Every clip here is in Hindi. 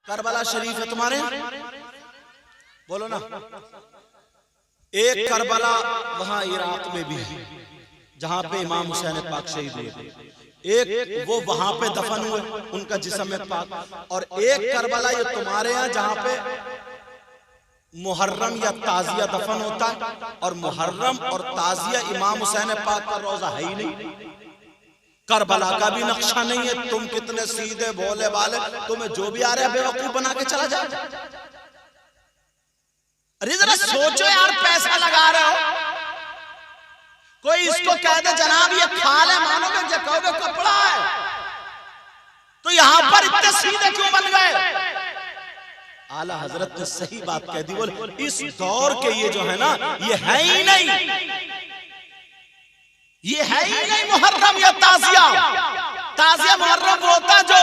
करबला शरीफ है तुम्हारे, बोलो ना। एक करबला वहां इराक में भी है जहां पे इमाम हुसैन पाक शहीद हुए। एक वो वहां पे दफन हुए उनका जिस्म पाक, और एक करबला ये तुम्हारे यहाँ जहां पे मुहर्रम या ताजिया दफन होता है, और मुहर्रम और ताजिया इमाम हुसैन पाक का रोजा है ही नहीं। करबला का भी नक्शा नहीं है। तुम कितने सीधे भोले वाले, तुम्हें जो भी आ रहा है बेवकूफ बना के चला जाए। अरे जरा सोचो यार, पैसा लगा रहे हो, कोई इसको कह दे जनाब ये खाल है, मानोगे जो कहोगे कपड़ा है, तो यहां पर इतने सीधे क्यों बन गए? आला हजरत ने सही बात कह दी, बोले इस दौर के ये जो है ना, ये है ही नहीं, ये है ही नहीं मुहर्रम या ताजिया। ताजिया मुहर्रम होता जो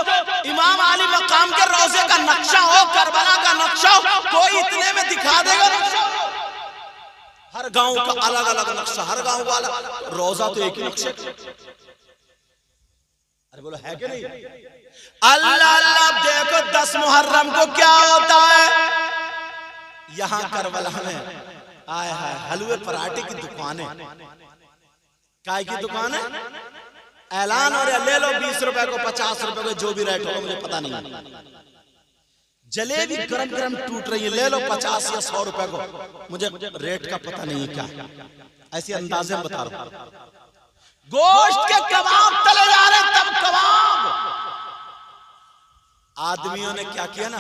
इमाम अली मकाम के रोजे का नक्शा हो, करबला का नक्शा हो, कोई इतने में दिखा देगा नक्शा। हर गांव का अलग अलग नक्शा, हर गांव वाला रोजा तो एक ही नक्शे। अरे बोलो है कि नहीं? अल्लाह अल्लाह देखो 10 मुहर्रम को क्या होता है यहां करबला में। आए हाय, हलवे पराठे की दुकानें, काय की दुकान है, ऐलान हो रहा ले लो 20 रुपए को, 50 रुपए को, जो भी रेट होगा मुझे पता नहीं। जलेबी गरम गरम टूट रही है, ले लो 50 या 100 रुपए को, मुझे रेट का पता नहीं है क्या। ऐसे अंदाजे बता रहा हूं। गोश्त के कबाब तले जा रहे, तब कबाब। आदमियों ने क्या किया ना,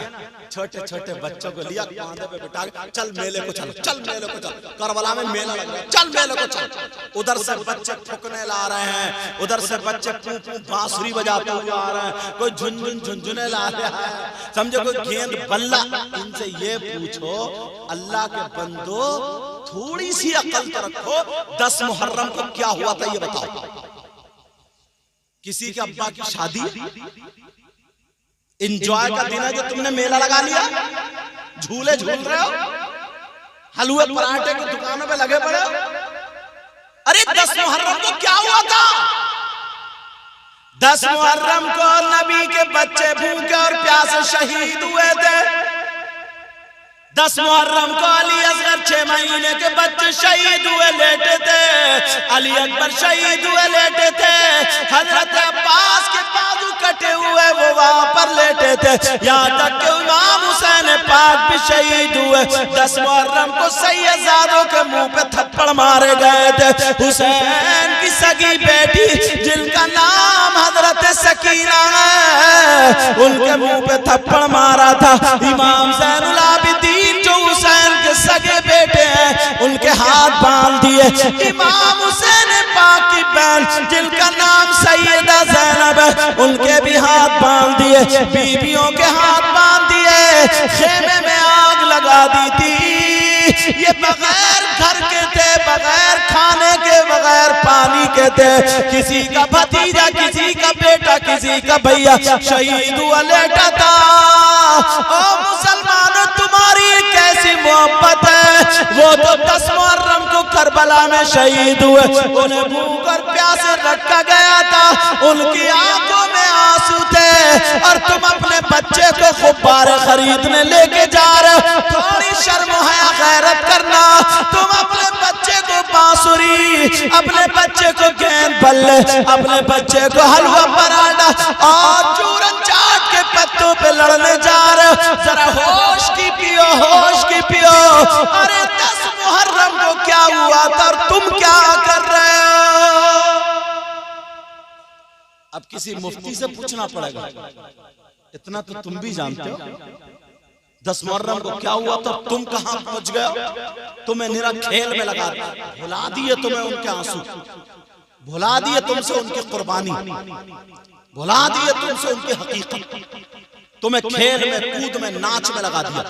छोटे छोटे बच्चों को लिया, कांधे पे बिठा के चल मेले को चल, चल मेले को चल, करबला में मेला लग रहा है, चल मेले को चल। उधर से बच्चे फुकने ला रहे हैं, उधर से बच्चे पू पू बांसुरी बजाते हुए आ रहे हैं, कोई झुनझुन झुनझुने ला रहा है, समझो कोई गेंद बल्ला। इनसे ये पूछो अल्लाह के बंदो, थोड़ी सी अकल तो रखो, 10 मुहर्रम को क्या हुआ था ये बताओ। किसी के अब्बा की शादी, इंजॉय का दिन है जो तुमने मेला लगा लिया, झूले झूल रहे हो, हलवे पराठे की दुकानों पे लगे पड़े हो। अरे 10 मुहर्रम को क्या हुआ था? 10 मुहर्रम को नबी के बच्चे भूखे और प्यासे शहीद हुए थे। 10 मुहर्रम को अली असगर 6 महीने के बच्चे शहीद हुए लेटे थे, अली अकबर शहीद हुए लेटे थे, हजरत अब्बास के बाजू कटे हुए वो वहां पर लेटे थे, यहाँ तक कि इमाम हुसैन पाक भी शहीद हुए। 10 मुहर्रम को सैयदजादों के मुंह पे थप्पड़ मारे गए थे। हुसैन की सगी बेटी जिनका नाम हजरत सकीना है, उनके मुंह पे थप्पड़ मारा था। इमाम ज़ैनुल आबिदीन जो हुसैन के सगे बेटे हैं, उनके हाथ बांध दिए। इमाम हुसैन पाक की बहन जिनका नाम सैयदा ज़ैनब है, उनके भी हाथ बांध दिए, बीवियों के हाथ बांध दिए, खेमे में आग लगा दी थी। ये बगैर घर के थे, बगैर खाने के, बगैर पानी के थे। किसी का भतीजा, किसी का बेटा, किसी का भैया शहीद हुआ लेटा था। ओ मुसलमानों, तुम्हारी कैसी मोहब्बत है। वो तो 10 मुहर्रम को करबला में शहीद हुए, उन्हें भूख और प्यासे रखा गया था, उनकी आंखों में आंसू थे, और तुम अपने बच्चे को गुब्बारे खरीदने लेके जा रहे हो। थोड़ी शर्म हया गैरत करना। तुम अपने बच्चे को बांसुरी, अपने बच्चे को गेंद बल्ले, अपने बच्चे को हलवा पराठा और चूरन चाट के पत्तों पे लड़ने जा रहे हो। जरा होश की पियो, होश की पियो। अरे 10 मुहर्रम को क्या हुआ था और तुम क्या कर रहे हो? अब किसी मुफ्ती से पूछना पड़ेगा, इतना तो तुम भी जानते हो। 10 मुहर्रम को क्या हुआ था, तुम कहां पहुंच गए? तुम्हें निरा खेल में लगा दिया, भुला दिए तुम्हें उनके आंसू, भुला दिए तुमसे उनकी कुर्बानी, भुला दिए तुमसे उनकी हकीकत, तुम्हें खेल में, कूद में, नाच में लगा दिया।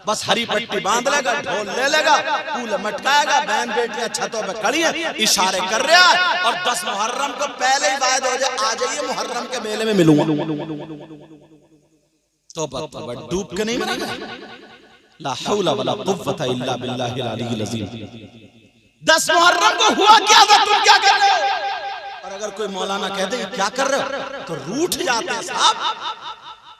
बस हरी पट्टी बांध लेगा, ढोल ले लेगा, फूल मटकाएगा, बहन बेटियां छतों पे खड़ी हैं, इशारे कर रहा है, और 10 मुहर्रम को पहले ही वायदा हो जाए, आ जाइए मुहर्रम के मेले में मिलूंगा। तो डूब के नहीं मरेगा। ला हौला वला कुव्वता इल्ला बिल्लाहिल अलीय्यिल अज़ीम। 10 मुहर्रम को हुआ क्या था, तुम क्या कर रहे हो? और अगर कोई मौलाना कह दे क्या कर रहे हो, तो रूठ जाते हैं साहब।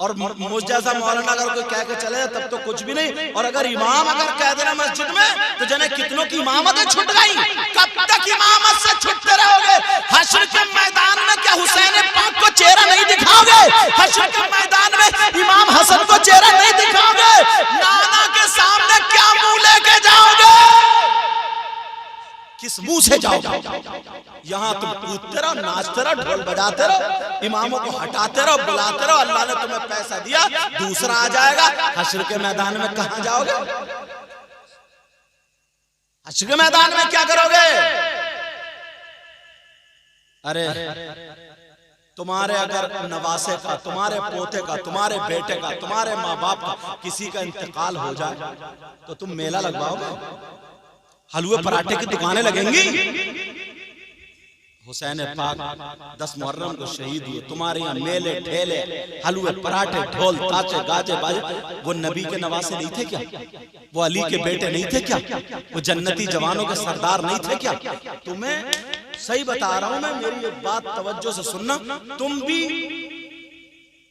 और मुझ जैसा मौलाना अगर कोई कह के चले तब तो कुछ भी नहीं। और अगर इमाम अगर कह देना मस्जिद में तो जने कितनों की इमामतें छूट गई। कब तक इमामत से छुटते रहोगे? हश्र के मैदान में क्या हुसैन पाक को चेहरा नहीं दिखाओगे? हश्र के मैदान में इमाम हसन को चेहरा नहीं दिखाओगे? नाना के सामने क्या मुंह लेके जाओगे? किस मुंह से जाओगे? यहाँ तुम कूदते रहो, नाचते रहो, ढोल बजाते रहो, इमामों को हटाते रहो, बुलाते रहो। अल्लाह ने तुम्हें पैसा दिया, दूसरा आ जाएगा। हश्र के मैदान में कहां जाओगे? हश्र के मैदान में क्या करोगे? अरे तुम्हारे अगर नवासे का, तुम्हारे पोते का, तुम्हारे बेटे का, तुम्हारे माँ बाप का किसी का इंतकाल हो जाए तो तुम मेला लगवाओगे? हलवे पराठे की दुकानें लगेंगी? हुसैन पाक 10 मुहर्रम को शहीद हुए, तुम्हारे यहाँ मेले ठेले, हलवे पराठे, ढोल ताचे गाजे बाजे। वो नबी के नवासे नहीं थे क्या? वो अली के बेटे नहीं थे क्या? वो जन्नती जवानों के सरदार नहीं थे क्या? तुम्हें सही बता रहा हूं मैं, मेरी एक बात तवज्जो से सुनना। तुम भी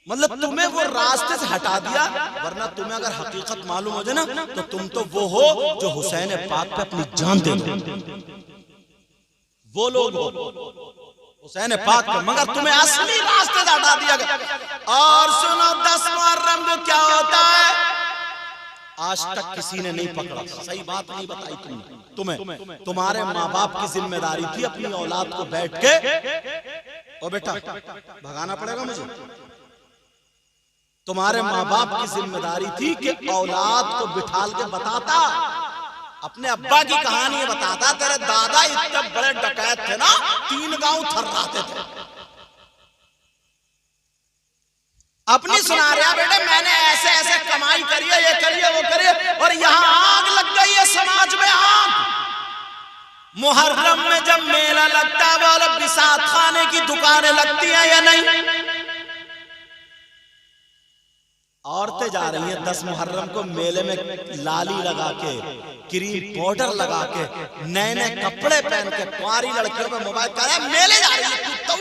मतलब तुम्हें वो रास्ते से हटा दिया, वरना तुम्हें अगर हकीकत मालूम हो जाए ना तो तुम तो वो हो जो हुसैन पाक पे अपनी जान दे दो। वो लोग हो हुसैन पाक पे, मगर तुम्हें असली रास्ते से हटा दिया गया। और सुनो 10 मुहर्रम को क्या होता है आज तक किसी ने नहीं पकड़ा। सही बात नहीं बताई तुम्हें। तुम्हारे माँ बाप की जिम्मेदारी थी अपनी औलाद को बैठ के, ओ बेटा भगाना पड़ेगा मुझे। तुम्हारे माँ बाप की जिम्मेदारी थी कि औलाद को बिठाल के बताता, अपने अब्बा की कहानी बताता। तेरे दादा इतने बड़े डकैत थे ना, 3 गांव थर्राते थे। अपनी सुना रहा बेटे, मैंने ऐसे ऐसे कमाई करी है, ये करिए वो करिए, और यहाँ आग लग गई है समाज में, आग। मुहर्रम में जब मेला लगता है बोलो बिसात खाने की दुकानें लगती हैं या नहीं? औरतें जा रही हैं 10 मुहर्रम को मेले में, लाली लगा के, क्रीम पाउडर लगा के, नए नए कपड़े पहन के, कुंवारी लड़कियों में मोबाइल कर रहा है, मेले जा रही है। तो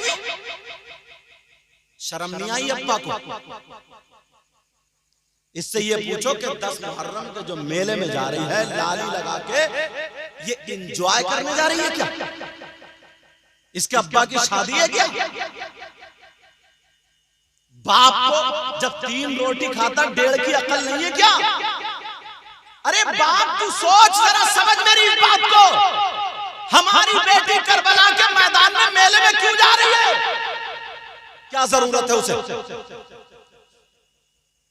शर्म नहीं आई अब्बा को? इससे ये पूछो कि 10 मुहर्रम के जो मेले में जा रही है लाली लगा के, ये एंजॉय करने जा रही है क्या? इसके अब्बा की शादी है क्या? बाप को जब 3 रोटी खाता 1.5 की अकल नहीं है क्या? अरे बाप तू सोच जरा, समझ मेरी इस बात को। हमारी बेटी करबला के मैदान में मेले में क्यों जा रही है? क्या जरूरत है उसे?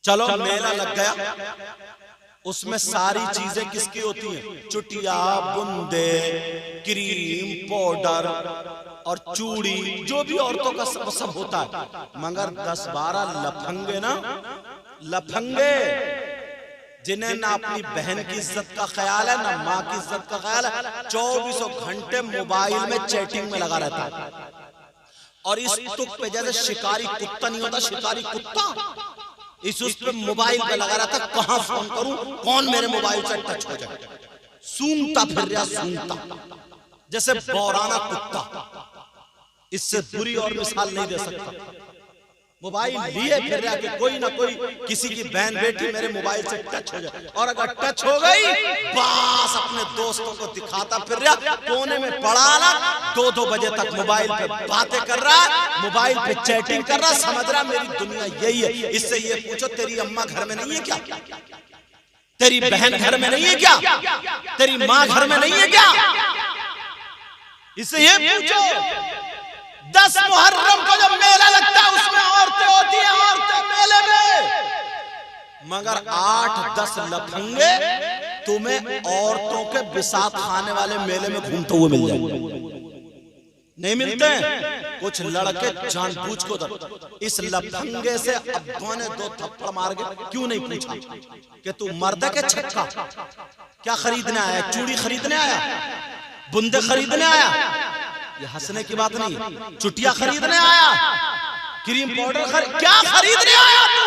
चलो मेला लग गया, उसमें सारी चीजें किसकी होती हैं? चुटिया, बुंदे, क्रीम पाउडर और चूड़ी, जो भी औरतों का सब होता है। मगर 10-12 लफंगे ना, लफंगे जिन्हें ना अपनी बहन की इज्जत का ख्याल है, ना माँ की इज्जत का ख्याल है, 24 घंटे मोबाइल में चैटिंग में लगा रहता है। और इस तुक पे जैसे शिकारी कुत्ता नहीं होता, शिकारी कुत्ता इस उस पे मोबाइल पे लगा रहता, कहां फोन करूं, कौन मेरे मोबाइल से टच हो जाए। सूंघता फिर रहा, सूंघता जैसे बौराना कुत्ता। इससे बुरी और मिसाल नहीं दे सकता। मोबाइल लिए फिर रहा कि कोई ना कोई किसी की बहन बेटी मेरे मोबाइल से टच हो जाए, और अगर टच हो गई बस अपने दोस्तों को दिखाता फिर रहा, कोने में पड़ा ना 2-2 बजे तक मोबाइल पे बातें कर रहा है, मोबाइल पे चैटिंग कर रहा, समझ रहा मेरी दुनिया यही है। इससे ये पूछो तेरी अम्मा घर में नहीं है क्या? तेरी बहन घर में नहीं है क्या? तेरी माँ घर में नहीं है क्या? इससे ये पूछो 10 मुहर्रम को जब मेला लगता है उसमें औरतें होती हैं, औरतें मेले में। मगर 8-10 लफंगे तुम्हें औरतों के बिसात खाने वाले मेले में घूमते हुए मिल जाएंगे। नहीं मिलते हैं। कुछ लड़के जानबूझ को इस लफंगे से अब्बा ने 2 थप्पड़ मार के क्यों नहीं पूछा कि तू मर्द है के छक्का? क्या खरीदने आया? चूड़ी खरीदने आया? बुंदे खरीदने आया? ये हंसने की बात नहीं। चुटिया खरीदने आया? क्रीम पाउडर क्या खरीदने आया तू?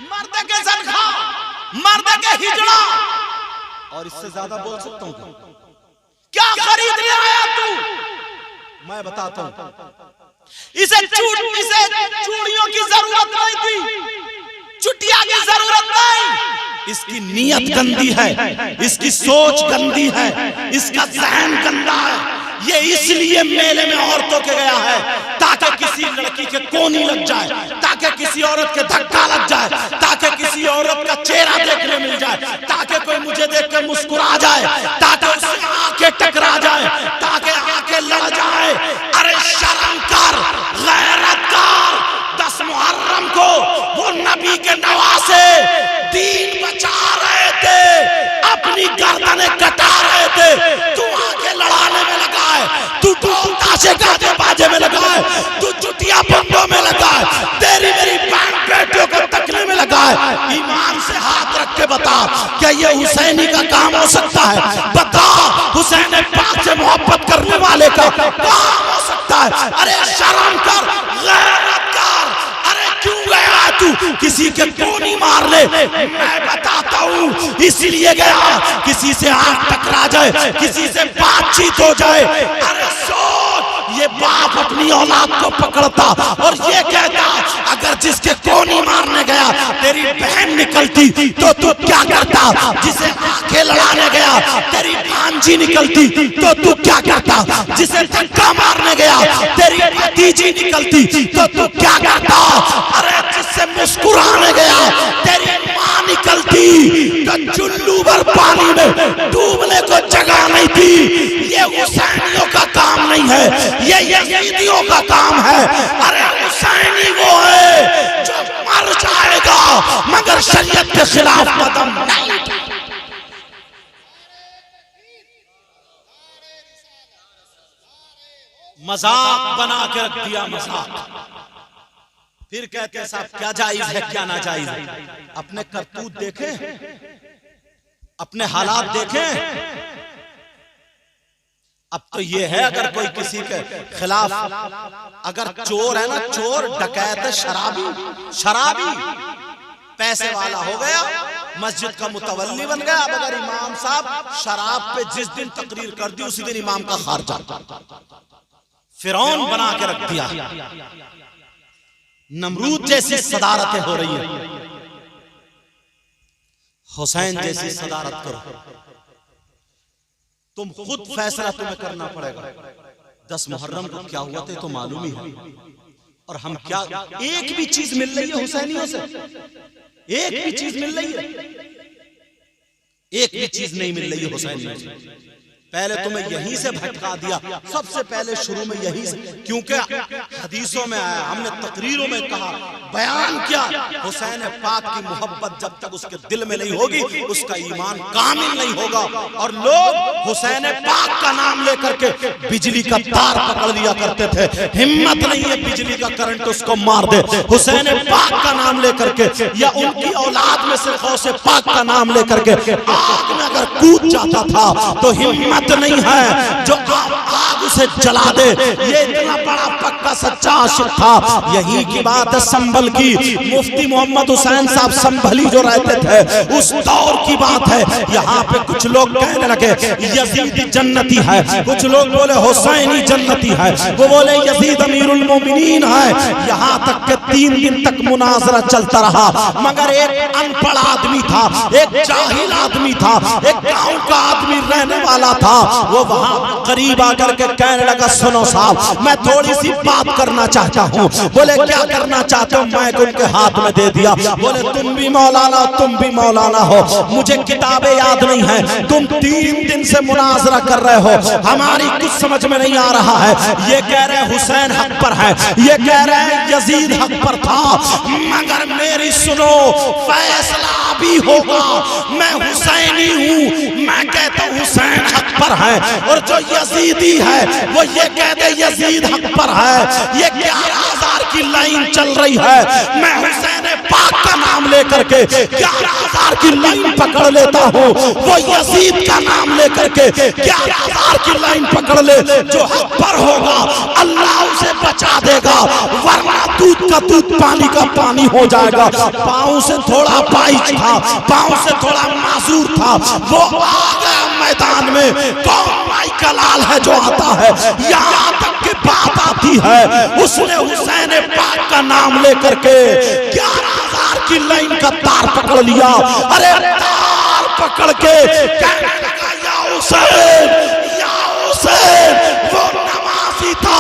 मर्द के सनखा, मर्द के हिजड़ा, और इससे ज्यादा बोल सकता हूं क्या खरीदने आया तू? मैं बताता हूं। इसे चूड़ियों की जरूरत नहीं थी। चुटिया की जरूरत नहीं। इसकी नीयत गंदी है, इसकी सोच गंदी है, इसका ज़हन गंदा है। ये इसलिए मेले में औरतों के गया है ताकि किसी लड़की के कोनी लग जाए, ताकि किसी औरत के धक्का लग जाए, ताकि किसी औरत का चेहरा देखने मिल जाए, ताकि कोई मुझे देख कर मुस्कुरा जाए, ताकि उससे आंखें टकरा जाए, ताकि आंखें लड़ जाए। अरे शर्म कर, गैरत कर। 10 मुहर्रम को वो नबी के नवासे दीन बचा रहे थे, अपनी गर्दनें कटा रहे थे। तू आंखें लड़ाने में लगा है, तू ढोल ताशे गाजे बाजे में लगा है, तू चुटिया बंदों में लगा है, तेरी मेरी बहन बेटियों को तकने में लगा है। ईमान से हाथ रख के बता, क्या ये हुसैनी का काम हो सकता है? बता, हुसैन पाक से मोहब्बत करने वाले का काम हो सकता है? अरे शर्म कर, गैरत कर। अरे क्यों गया तू किसी के कोनी मार ले? मैं बताता हूँ, इसलिए गया किसी से आंख टकरा जाए, किसी से बातचीत हो जाए। अरे सोच, ये बाप अपनी औलाद को पकड़ता और ये कहता, अगर जिसके कोनी मारने गया तेरी बहन निकलती तो तू क्या करता? जिसे आंखें लड़ाने गया तेरी भांजी निकलती तो तू क्या करता? जिसे धक्का मारने गया तेरी भतीजी निकलती तो तू क्या करता? अरे जिससे मुस्कुराने गया तेरी माँ निकलती तो चुल्लू भर पानी में डूबने को जगह नहीं थी। ये हुसैनियों का काम नहीं है, ये यजीदियों का काम है। अरे हुसैनी वो है जो मर जाएगा मगर शरीयत के खिलाफ कदम नहीं उठाएगा। मजाक बना के रख दिया, मजाक। फिर कहते हैं साहब क्या जायज है क्या ना जायज है। अपने करतूत देखें, अपने हालात देखें। अब तो ये है, अगर कोई किसी के खिलाफ, अगर चोर है ना, चोर डकैत शराबी पैसे वाला हो गया, मस्जिद का मुतवल्ली बन गया। अब अगर इमाम साहब शराब पे जिस दिन तकरीर कर दी उसी दिन इमाम का खारजा, फिरौन बना के रख दिया। नमरूद जैसी सदारतें हो रही है, हुसैन जैसी सदारत करो। तुम खुद फैसला तुम्हें करना पड़ेगा। 10 मुहर्रम को क्या हुआ था तो मालूम ही है। और हम क्या, एक भी चीज मिल रही है हुसैनियों से? एक भी चीज मिल रही है? एक भी चीज नहीं मिल रही है हुसैनियों से। पहले तुम्हें यहीं से भटका दिया, सबसे पहले शुरू में यहीं से, क्योंकि हदीसों में आया, हमने तकरीरों में कहा, बयान किया, हुसैन पाक की मोहब्बत जब तक उसके दिल में नहीं होगी उसका ईमान कामिल नहीं होगा। और लोग हुसैन पाक का नाम लेकर के बिजली का तार पकड़ लिया करते थे। हिम्मत नहीं है बिजली का करंट उसको मार दे। हुसैन पाक का नाम लेकर के या उनकी औलाद में से गौसे पाक का नाम लेकर के आग में अगर कूद जाता था तो हिम्मत नहीं है जो आग उसे जला दे। ये इतना बड़ा पक्का सच्चा आशिक था। यही की बात है संभल की, मुफ्ती मोहम्मद हुसैन साहब संभली जो रहते थे उस दौर की बात है। यहाँ पे कुछ लोग कहने लगे यजीद जन्नती है, कुछ लोग बोले हुसैनी जन्नती है, वो बोले यजीद अमीरुल मोमिनीन है। यहाँ तक के 3 दिन तक मुनाजरा चलता रहा, मगर एक अनपढ़ आदमी था, एक जाहिल आदमी था, एक गांव का आदमी रहने वाला था। वो वहां करीब आकर के कहने लगा, सुनो साहब मैं थोड़ी सी बात करना चाहता हूँ। बोले क्या करना चाहते हो? माइक उनके हाथ में दे दिया। बोले तुम भी मौलाना, तुम भी मौलाना हो, मुझे किताबें याद नहीं है, तुम 3 दिन से मुनाजरा कर रहे हो, हमारी कुछ समझ में नहीं आ रहा है। ये कह रहे हुसैन हक पर है, ये कह रहे यजीद हक पर था, मगर मेरी सुनो, फैसला भी होगा। मैं हुसैनी हूँ, मैं कहता हूँ हुसैन हक पर है, और जो यजीदी है वो ये कहते यजीद हक पर है। ये 11,000 की लाइन चल रही है, मैं हुसैन पाक का नाम लेकर के 11,000 की लाइन पकड़ लेता हूँ, वो यजीद का नाम लेकर के 11,000 की लाइन पकड़ ले। जो हक पर होगा अल्लाह उसे बचा देगा, वरना दूध का दूध पानी का पानी हो जाएगा। पाँव से थोड़ा पाइच था, पाँव से थोड़ा मासूर था, वो आ गया मैदान में। कौन भाई का लाल है जो आता है? यहाँ तक की बात आती है उसने हुसैन पाक का नाम लेकर के 11,000 तार की लाइन का तार पकड़ लिया। अरे तार पकड़ के कहने लगा या हुसैन, या हुसैन। वो नमाजी था,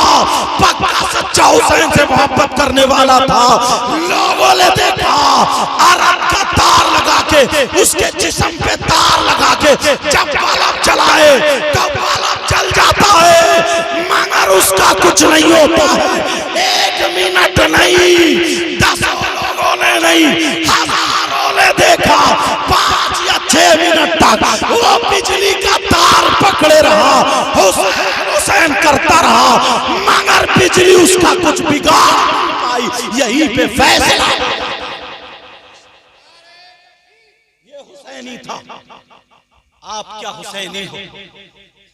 पक्का सच्चा हुसैन से मोहब्बत करने वाला था। लोगों ने देखा अरब का तार लगा के, उसके जिस्म पे तार लगा के जब बल्ब जलाए तो बल्ब जल जाता है, मगर उसका कुछ नहीं होता है। 1 मिनट नहीं, 10 लोगों ने नहीं, हजारों ने देखा। 5 या 6 मिनट तक वो बिजली का तार पकड़े रहा, हुसैन हुसैन करता रहा, मगर बिजली उसका कुछ बिगाड़ नहीं पाई। यहीं पे फैसला, ये हुसैनी था। आप क्या हुसैनी हो?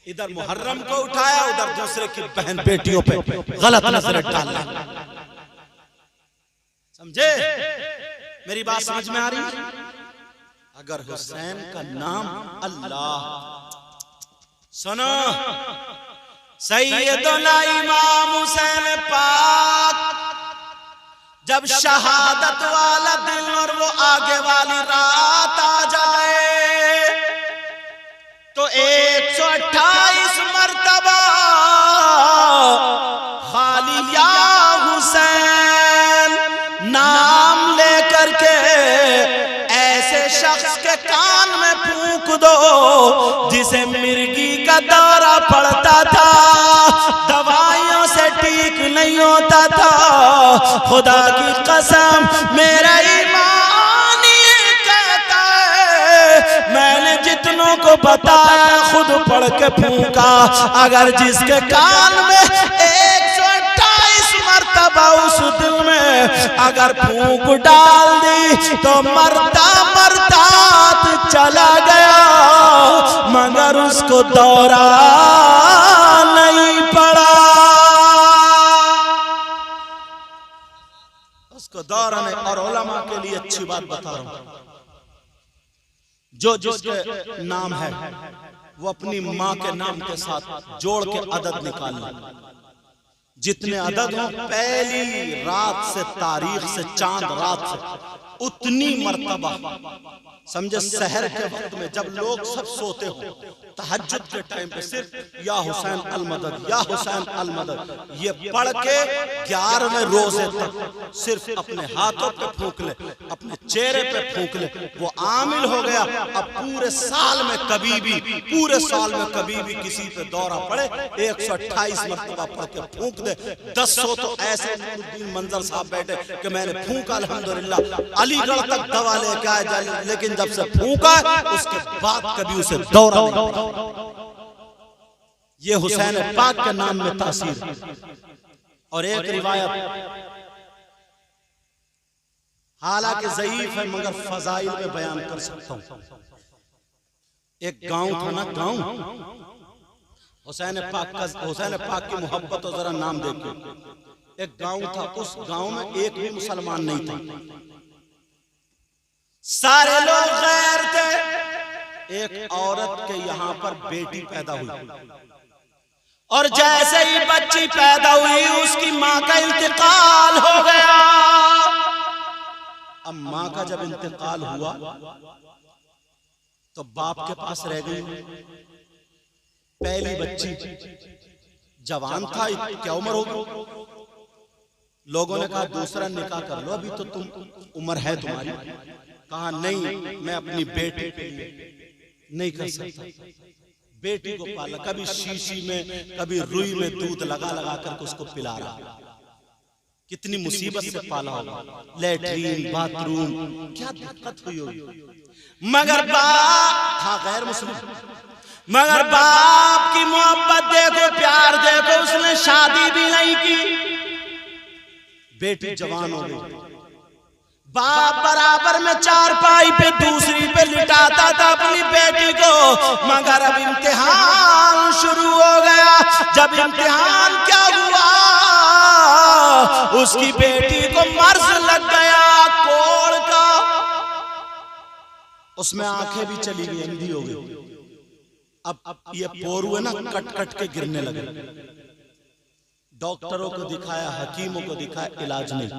इधर मुहर्रम को उठाया, उधर दूसरे की बहन बेटियों पे गलत नजरें डालना। समझे? मेरी बात समझ में आ रही है? अगर हुसैन का नाम अल्लाह, सुनो, सैयदना इमाम हुसैन पाक जब शहादत वाला दिन और वो आगे वाली रात आ जाए तो 128 मर्तबा खाली या हुसैन नाम लेकर के ऐसे शख्स के कान में फूंक दो जिसे मिर्गी का दौरा पड़ता था, दवाइयों से ठीक नहीं होता था। खुदा की कसम, मेरा ईमान ये कहता है, मैंने जितनों को बताया खुद पढ़ के फूंका। अगर जिसके कान में 128 मर्तबा उस दिल में अगर फूंक डाल दी तो मरता मरता चला गया, मगर उसको दौरा नहीं पड़ा, उसको दौरा नहीं। और उलमा के लिए अच्छी बात बता रहा हूं, जो जिसके नाम है वो अपनी माँ के नाम के साथ जोड़ के अदद निकाल ले। जितने अदद हो, पहली रात से, तारीख से, चांद रात से, उतनी मर्तबा। समझे? सहर के वक्त में जब लोग सब सोते हो, तहज्जुद के टाइम पे सिर्फ या हुसैन अल मदद, या हुसैन अल मदद ये पढ़ के 11वें रोजे तक सिर्फ अपने हाथों पे फूंक ले, अपने चेहरे पे फूंक ले, वो आमिल हो गया। अब पूरे साल में कभी भी, पूरे साल में कभी भी किसी पे दौरा पड़े 128 मर्तबा पढ़ के फूंक दे। 10 तो ऐसे नुरुद्दीन मंजर साहब बैठे कि मैंने फूंका अल्हम्दुलिल्लाह, अलीगढ़ तक दवा लेके आए, लेकिन जब से फूंका उसके बाद कभी उसे दौरा नहीं। ये हुसैन पाक के नाम में तासीर। और एक रिवायत, हालांकि ज़ईफ है मगर फजाइल में बयान कर सकता हूं। एक गांव था ना, गांव हुसैन पाक की मोहब्बत और जरा नाम देखिए। एक गांव था, उस गांव में एक भी मुसलमान नहीं था, सारे लोग गैर थे। एक औरत के यहाँ पर बेटी पैदा हुई और जैसे ही बच्ची पैदा हुई उसकी माँ का इंतकाल हो गया। अब माँ का जब इंतकाल हुआ तो बाप के पास रह गई। पहली बच्ची, जवान था, क्या उम्र होगी? लोगों ने कहा दूसरा निकाह कर लो, अभी तो तुम उम्र है तुम्हारी। कहा नहीं, मैं अपनी बेटी के लिए नहीं कर सकता। बेटी को पाला, कभी शीशी में कभी रुई में दूध लगा लगा कर उसको पिला रहा। कितनी मुसीबत से पाला होगा, लैट्रीन बाथरूम, क्या दिक्कत हुई होगी। मगर बाप था गैर मुस्लिम, मगर बाप की मोहब्बत देखो, प्यार देखो, उसने शादी भी नहीं की। बेटी जवान हो गई, बाप बराबर में चारपाई पे दूसरी पे लिटाता था अपनी बेटी को। मगर अब इम्तिहान शुरू हो गया। जब इम्तिहान क्या हुआ, उसकी बेटी को मर्ज लग गया कोढ़ का, उसमें आंखें भी चली गई, अंधी हो गई। अब ये पोरू है ना, कट कट के गिरने लगे। डॉक्टरों को दिखाया, हकीमों को दिखाया, इलाज नहीं।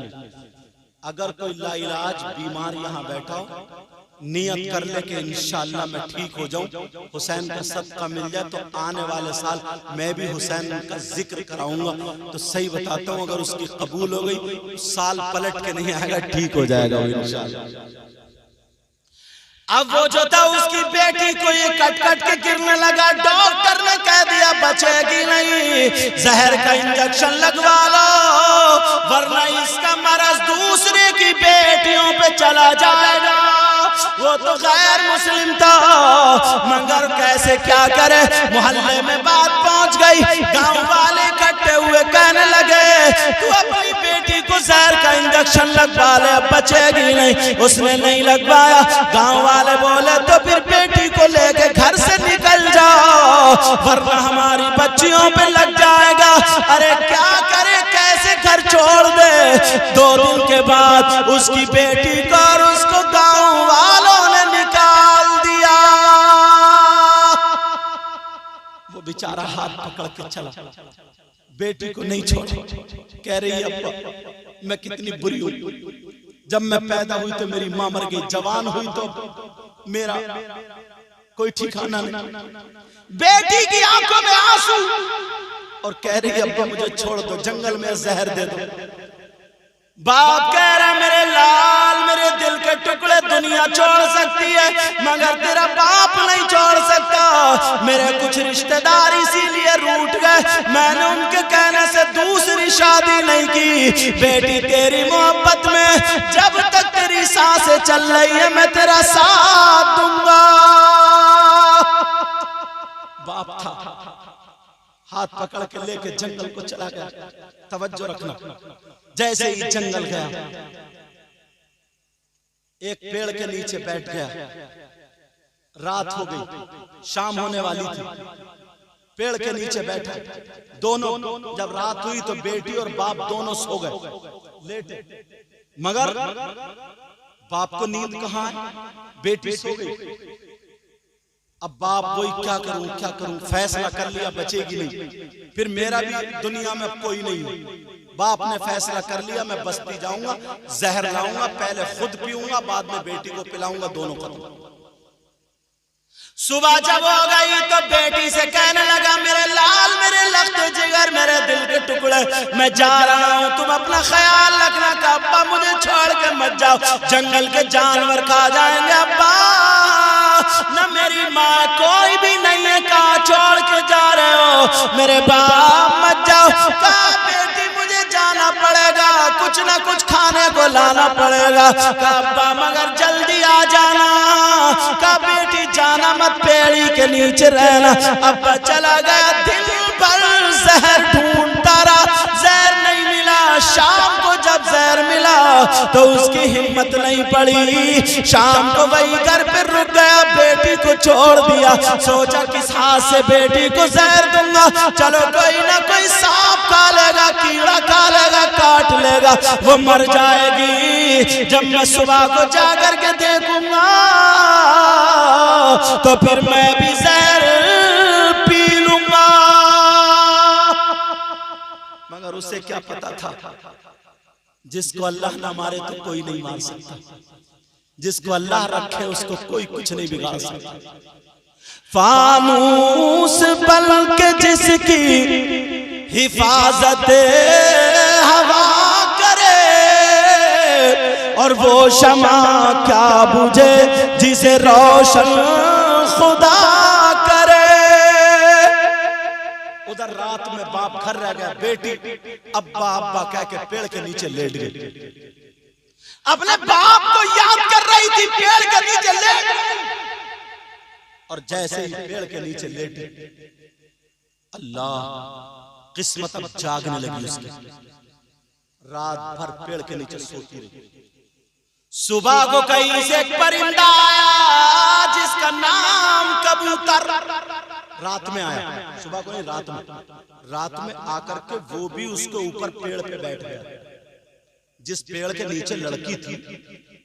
अगर कोई लाइलाज बीमार यहाँ बैठा हो, नियत कर ले कि इंशाअल्लाह मैं ठीक हो जाऊं, हुसैन का सदका मिल जाए तो आने वाले साल मैं भी हुसैन का जिक्र कराऊंगा। तो सही बताता हूँ, अगर उसकी कबूल हो गई साल पलट के नहीं आएगा, ठीक हो जाएगा इंशाअल्लाह। अब वो जो था उसकी बेटी को ये कट कट के गिरने लगा, डॉक्टर ने कह दिया बचेगी नहीं, जहर का इंजेक्शन लगवा लो वरना इसका मरज दूसरे की बेटियों पे चला जाएगा। वो तो गैर मुस्लिम था मगर कैसे क्या करे, मोहल्ले में बात पहुंच गई, गांव वाले इकट्ठे हुए कहने लगे तू अपनी बेटी को जहर का इंजेक्शन लगवा ले, बचेगी नहीं। उसने नहीं लगवाया, गांव वाले बोले तो फिर बेटी को लेके घर से निकल जाओ वरना हमारी बच्चियों पे लग जाएगा। अरे क्या करे, कैसे घर छोड़ दे। 2 दिन के बाद उसकी बेटी को और उसको गांव वालों ने निकाल दिया। वो बेचारा हाथ पकड़ के चला, बेटी को नहीं छोड़ा। कह रही अब्बा मैं कितनी बुरी हुई, जब मैं पैदा हुई तो मेरी मां मर गई, जवान हुई तो मेरा कोई ठिकाना नहीं। बेटी की आंखों में आंसू और कह रही अब्बा मुझे छोड़ दो, जंगल में जहर दे दो। बाप कह रहा मेरे लाल, मेरे दिल के टुकड़े दुनिया छोड़ सकती है मगर तेरा बाप नहीं छोड़ सकता। मेरे कुछ रिश्तेदार इसीलिए रूठ गए, मैंने उनके कहने से दूसरी शादी नहीं की। बेटी तेरी मोहब्बत में जब तक तेरी सांसें चल रही है मैं तेरा साथ दूंगा। बाप था, हाथ पकड़ के लेके जंगल को चला गया। तवज्जो रखना, जैसे ही जंगल गया एक पेड़ के नीचे बैठ गया। रात हो गई, शाम होने वाली थी, पेड़ के नीचे बैठा। दोनों जब रात हुई तो बेटी और बाप दोनों सो गए लेटे, मगर बाप को नींद कहाँ है, बेटी सो गई। अब बाप वही क्या करूं, फैसला कर लिया बचेगी नहीं, फिर मेरा भी दुनिया में कोई नहीं। बाप ने फैसला कर लिया मैं बस्ती जाऊंगा, जहर लाऊंगा, पहले खुद पीऊंगा बाद में बेटी को पिलाऊंगा, दोनों खत्म। सुबह जब हो गई तो बेटी से कहने लगा मेरे लाल, मेरे लख्त जिगर, मेरे दिल के टुकड़े, मैं जा रहा हूँ, तुम अपना ख्याल रखना कि अब्बा मुझे छोड़ के मत जाओ, जंगल के जानवर खा जाएंगे। अब्बा न मेरी माँ कोई भी नहीं है, कहाँ छोड़ के जा रहे हो, मेरे बाप मत जाओ। कहा बेटी मुझे जाना पड़ेगा, कुछ ना कुछ खाने को लाना पड़ेगा। कहा अब्बा मगर जल्दी आ जाना। कहा बेटी जाना मत, पेड़ी के नीचे रहना। अब्बा चला गया, दिन भर जहर ढूंढता रहा, जहर नहीं मिला। शाम को जब जहर मिला तो उसकी हिम्मत नहीं पड़ी, शाम को वही घर पे रुक गया, बेटी को छोड़ दिया। सोचा किस हाथ से बेटी को जहर दूंगा, चलो कोई ना कोई सांप खा लेगा, कीड़ा खा लेगा, काट लेगा, वो मर जाएगी। जब मैं सुबह को जाकर के देखूंगा तो फिर मैं भी जहर पी लूंगा। मगर उसे क्या पता था, जिसको अल्लाह ना मारे तो कोई नहीं मार सकता, जिसको अल्लाह रखे उसको कोई कुछ नहीं बिगाड़ सकता। फानूस बन के जिसकी हिफाजत हवा करे, और वो शमा क्या बुझे जिसे रोशन खुदा करे। उधर रात में बाप घर रह गया, बेटी अब्बा अब्बा कह के पेड़ के नीचे लेट गई, अपने बाप को याद कर रही थी, पेड़ के नीचे लेट गई। और जैसे ही पेड़ के नीचे लेटी, अल्लाह किस्मत अब जागने लगी उसकी। रात भर पेड़ के नीचे सोती रही। सुबह को कहीं से एक परिंदा आया जिसका नाम कबूतर। रात में आया, सुबह को नहीं, रात में आकर के वो भी उसके ऊपर पेड़ पे बैठ गया। जिस पेड़ के नीचे लड़की थी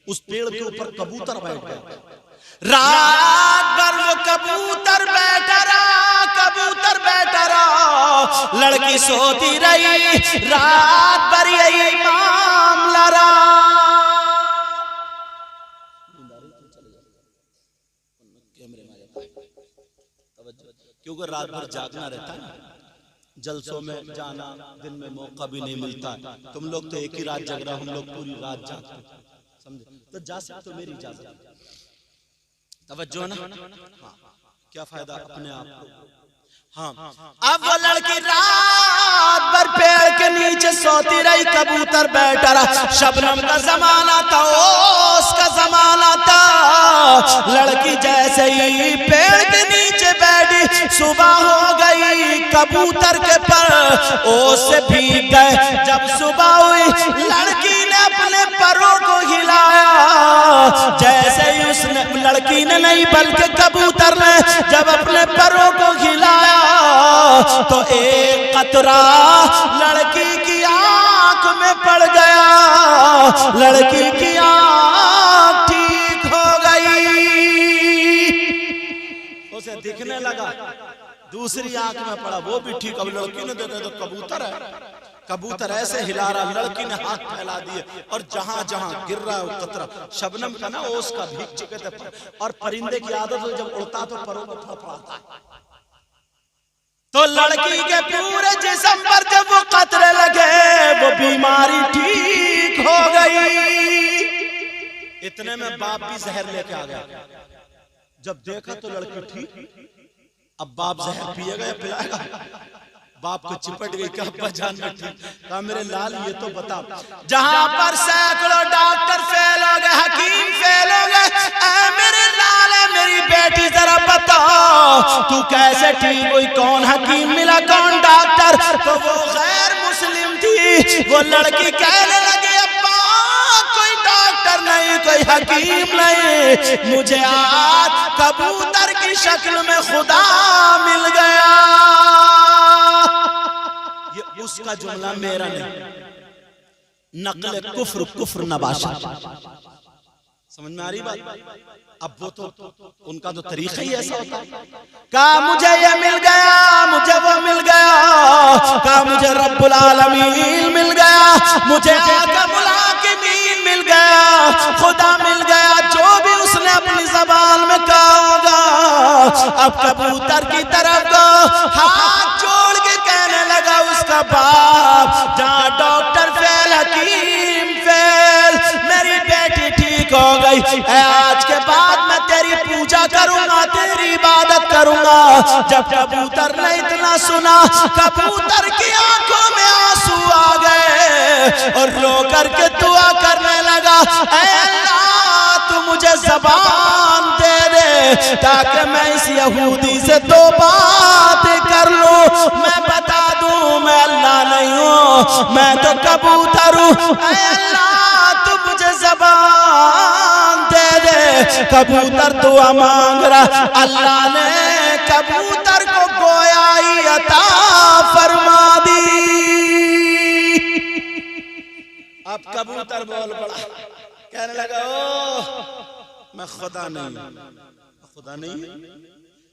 उस पेड़ के ऊपर कबूतर बैठ गया। रात भर वो कबूतर बैठा रहा, कबूतर बैठा रहा, लड़की सोती रही, रात भर यही मामला रहा। कैमरे में क्योंकि रात भर जागना रहता है ना, जलसों में जाना, दिन में मौका भी नहीं मिलता। तुम लोग तो एक ही रात जग रहे हो, हम लोग पूरी रात जागते, समझे? तो जा सकते हो, मेरी इजाजत। तवज्जो ना, हाँ, क्या फायदा अपने आप को। हाँ, अब वो लड़की रात भर पेड़ के नीचे सोती रही, कबूतर बैठा रहा। शबनम का जमाना था, ओस का जमाना था। लड़की जैसे ही पेड़ के नीचे बैठी, सुबह हो गई, कबूतर के पर ओस से भीग गए। जब सुबह हुई, लड़की ने अपने परों को हिलाया। जैसे ही उसने, लड़की ने नहीं बल्कि कबूतर ने जब अपने परों को हिलाया, तो एक कतरा लड़की की आंख में पड़ गया। लड़की की आंख ठीक हो गई, उसे दिखने लगा। दूसरी आंख में पड़ा, वो भी ठीक। अब लड़की ने देखा तो कबूतर है। कबूतर ऐसे हिला रहा, लड़की ने हाथ फैला दिए और जहां जहां गिर रहा है वो कतरा शबनम का ना, ओस का भीग चुके थे। और परिंदे की आदत हो, जब उड़ता तो परों को फड़फड़ाता है। तो लड़की के पूरे जिस्म पर जब वो कतरे लगे, वो बीमारी ठीक हो गई। इतने में बाप भी जहर लेके आ गया। जब देखा तो लड़की ठीक। अब बाप जहर पिएगा या पिलाएगा? बाप को चिपट गई, क्या अब्बा जान में ठीक? कहा मेरे लाल ये तो बता, जहां पर सैकड़ों डॉक्टर फेल हो गए, हकीम फेल हो गए, मेरे लाल है मेरी बेटी जरा बता तू कैसे ठीक हुई? कौन हकीम मिला, कौन डॉक्टर? तो वो गैर मुस्लिम थी। वो लड़की कहने लगी, अब्बा कोई डॉक्टर नहीं, कोई हकीम नहीं, मुझे आज कबूतर की शक्ल में खुदा मिल गया। ये उसका जुमला मेरा नहीं, नकल कुफ्र, कुफ्र नबाशा। समझ में आ रही बात? अब वो तो उनका तो तरीका ही ऐसा होता है। कहा मुझे ये मिल गया, मुझे वो मिल गया। कहा मुझे रब्बुल आलमीन मिल गया, मुझे आकमुल हाकिमीन मिल गया, खुदा मिल गया। जो भी उसने अपनी ज़बान में कहा होगा। अब कबूतर की तरफ को हाथ जोड़ के कहने लगा उसका बाप, जहाँ डॉक्टर फेल, हकीम फेल, मेरी बेटी ठीक हो गई। आज के बाद मैं तेरी पूजा करूंगा, तेरी इबादत करूंगा। जब कबूतर ने इतना सुना, कबूतर की आंखों में आंसू आ गए और रो करके दुआ करने लगा, ऐ अल्लाह तू मुझे ज़बान दे दे ताकि मैं इस यहूदी से दो बातें कर लूं। मैं बता दूं मैं अल्लाह नहीं हूं, मैं तो कबूतर हूं। ऐ अल्लाह तू मुझे ज़बान दे दे। कबूतर दुआ मांग रहा, अल्लाह ने कबूतर को गोयाई अता फरमा दी। अब कबूतर बोल पड़ा, कहने लगा ओ मैं खुदा नहीं, खुदा नहीं।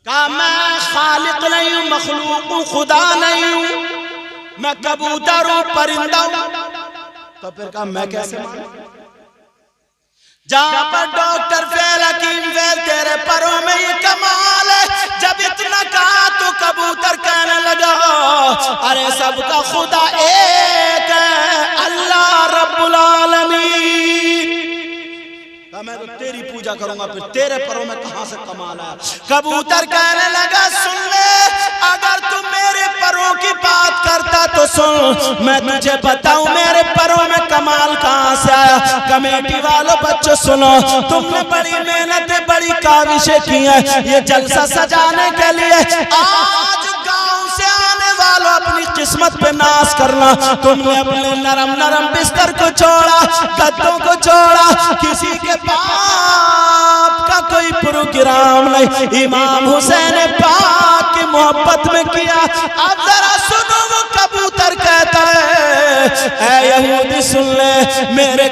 कहा मैं खालिक नहीं हूं, मखलूक हूं, खुदा नहीं हूं, मैं कबूतर हूं, परिंदा हूं। तो फिर कहा मैं कैसे मानूं? जहां पर डॉक्टर फेल, हकीम फेल, तेरे परों में ये कमाल है। जब इतना कहा तो कबूतर कहने लगा, अरे सबका खुदा एक है, अल्लाह रब्बुल आलमीन। मैं तो तेरी पूजा करूंगा, फिर तेरे परों में कहां से कमाल है? कबूतर कहने लगा, सुन ले, अगर तू मेरे परों की बात करता तो सुन, मैं तुझे बताऊं मेरे परों में कमाल कहां से आया। कमेटी वालों बच्चों सुनो, तुमने बड़ी मेहनतें, बड़ी काविशें की हैं ये जलसा सजाने के लिए। आज गांव से आने वालों अपनी किस्मत पे नाश करना। तुमने अपने नरम नरम बिस्तर को छोड़ा, गद्दों को छोड़ा, किसी के बाप का कोई प्रोग्राम नहीं, इमाम हुसैन पाक की मोहब्बत में किया। अब जरा सुनो, वो कबूतर कहता है, ऐ यहूदी सुन ले, मेरे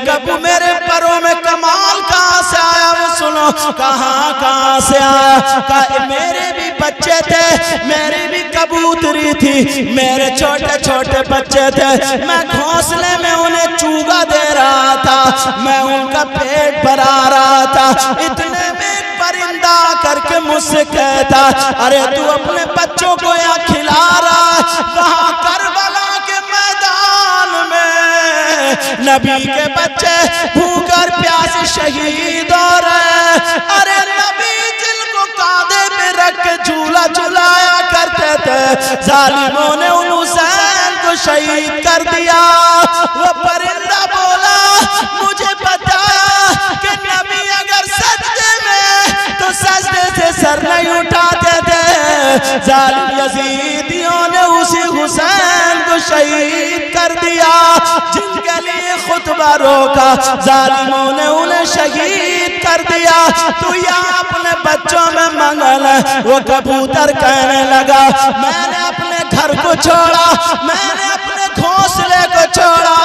परों में कमाल कहां से आया? वो सुनो, कहां से आया? कहा मेरे भी बच्चे थे, मेरी भी कबूतरी थी, मेरे छोटे छोटे बच्चे थे, मैं घोंसले में उन्हें चूगा दे रहा था, मैं उनका पेट भरा रहा था। इतने में एक परिंदा करके मुझसे कहता, अरे तू अपने बच्चों को यहाँ खिला रहा है, वहां करबला के मैदान में नबी के बच्चे भूख और प्यास शहीद हो रहे। अरे नबी जिनको कांधे पे रख के झूला झुलाया करते थे, जालिमों ने उन हुसैन को शहीद कर दिया। वो परिंदा बोला, मुझे पता कि नबी अगर सजदे में तो सजदे से सर नहीं उठाते थे। जालिम यजीदियों ने उसी हुसैन को शहीद कर दिया, जिनके लिए खुतबा रोका, जालिमों ने उन्हें शहीद कर दिया। तू यहाँ अपने बच्चों में मंगल है। वो कबूतर कहने लगा, मैंने अपने घर को छोड़ा, मैंने अपने घोंसले को छोड़ा,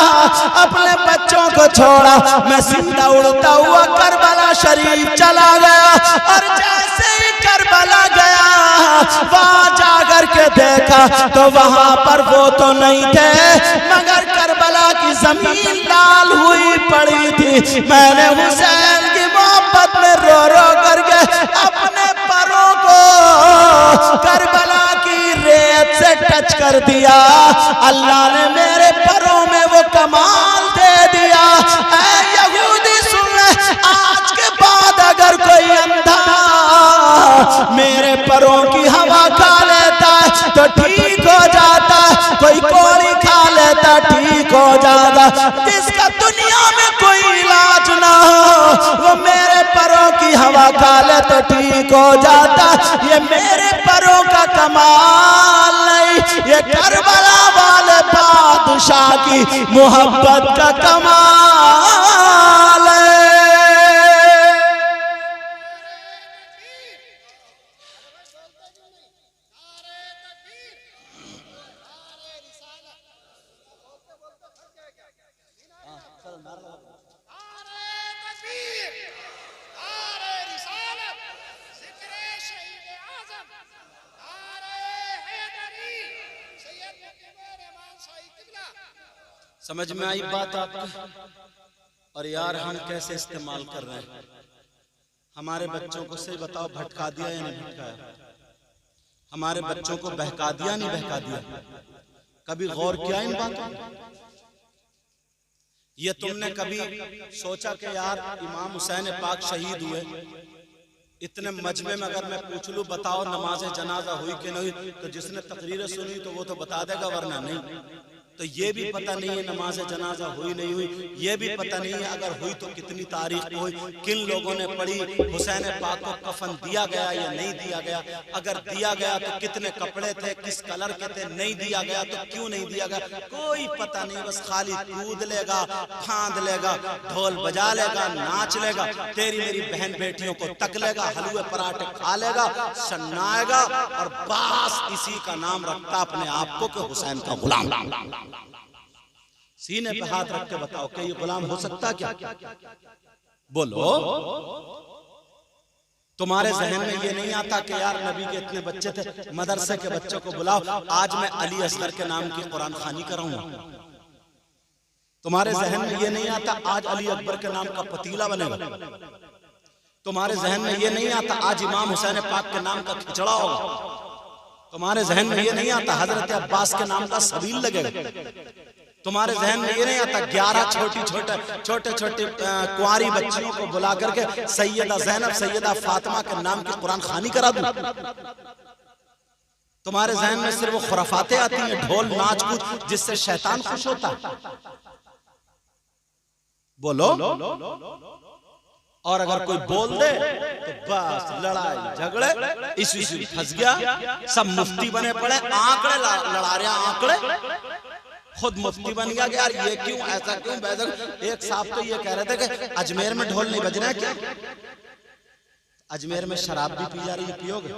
अपने बच्चों को छोड़ा, मैं सीधा उड़ता हुआ करबला शरीफ चला गया। और जैसे ही करबला गया, वहां जाकर के देखा तो वहां पर वो तो नहीं थे, मगर करबला की जमीन लाल हुई पड़ी थी। मैंने हुसैन की मोहब्बत में रो रो करके अपने परों को करबला की रेत से टच कर दिया। अल्लाह ने मेरे परों में वो कमाल दे दिया। ऐ यहूदी सुन ले, आज के बाद अगर कोई अंधा मेरे परों की हवा खा लेता है तो ठीक हो जाता, कोई कोड़ी खा लेता ठीक हो जाता। जिसका दुनिया में कोई इलाज ना हो, वो मेरे परों की हवा खा ले तो ठीक हो जाता। ये मेरे परों का कमाल नहीं, ये करबला वाले बादशाह की मोहब्बत का कमाल है। समझ में आई बात आपको? और यार हम कैसे इस्तेमाल कर रहे हैं? हमारे बच्चों को सही बताओ, भटका दिया या नहीं भटकाया? हमारे बच्चों को बहका दिया नहीं बहका दिया? कभी गौर किया इन बातों? ये तुमने कभी सोचा कि यार इमाम हुसैन पाक शहीद हुए, इतने मजमे में अगर मैं पूछ लूं बताओ नमाज जनाजा हुई कि नहीं, तो जिसने तकरीर सुनी तो वो तो बता देगा, वरना नहीं। तो ये भी पता नहीं है नमाज जनाजा हुई नहीं हुई, ये भी पता नहीं है अगर हुई तो कितनी तारीख को हुई, किन लोगों ने पढ़ी, हुसैन पाक को कफन दिया गया या नहीं दिया गया, अगर दिया गया तो कितने कपड़े थे, किस कलर के थे, नहीं दिया गया तो क्यों नहीं दिया गया, कोई पता नहीं। बस खाली कूद लेगा, फांद लेगा, ढोल बजा लेगा, नाच लेगा, तेरी मेरी बहन बेटियों को तक लेगा, हलवे पराठे खा लेगा, सन्नाएगा, और बस इसी का नाम रखता अपने आप को कि हुसैन का गुलाम। सीने पे हाथ रख के बताओ कि ये गुलाम हो सकता क्या? बोलो। तुम्हारे जहन में ये नहीं आता कि यार नबी के इतने बच्चे थे, मदरसे के बच्चों को बुलाओ, आज मैं अली असगर के नाम की कुरान खानी कराऊंगा? तुम्हारे जहन में ये नहीं आता आज अली अकबर के नाम का पतीला बनेगा? तुम्हारे जहन में ये नहीं आता आज इमाम हुसैन पाक के नाम का खिचड़ा होगा? तुम्हारे जहन में ये नहीं आता हजरत अब्बास के नाम का सबील लगेगा? तुम्हारे जहन में ये नहीं आता 11 छोटे छोटे कुंवारी बच्चियों को बुला करके सैयदा ज़ैनब सैयदा फातिमा के नाम की कुरान खानी करा दूं? तुम्हारे जहन में सिर्फ वो खुराफातें आती हैं, ढोल नाच कूद, जिससे शैतान खुश होता है? बोलो। और अगर कोई बोल दे तो बस लड़ाई झगड़े, इसी फंस गया, सब मुफ्ती बने पड़े, आंकड़े लड़ा रहे, आंकड़े खुद मुफ्ती बन गया कि यार ये क्यों, ऐसा क्यों, वैसा। एक साहब तो ये कह रहे थे कि अजमेर में ढोल नहीं बज रहा है क्या? अजमेर में शराब भी पी जा रही है, पियोगे?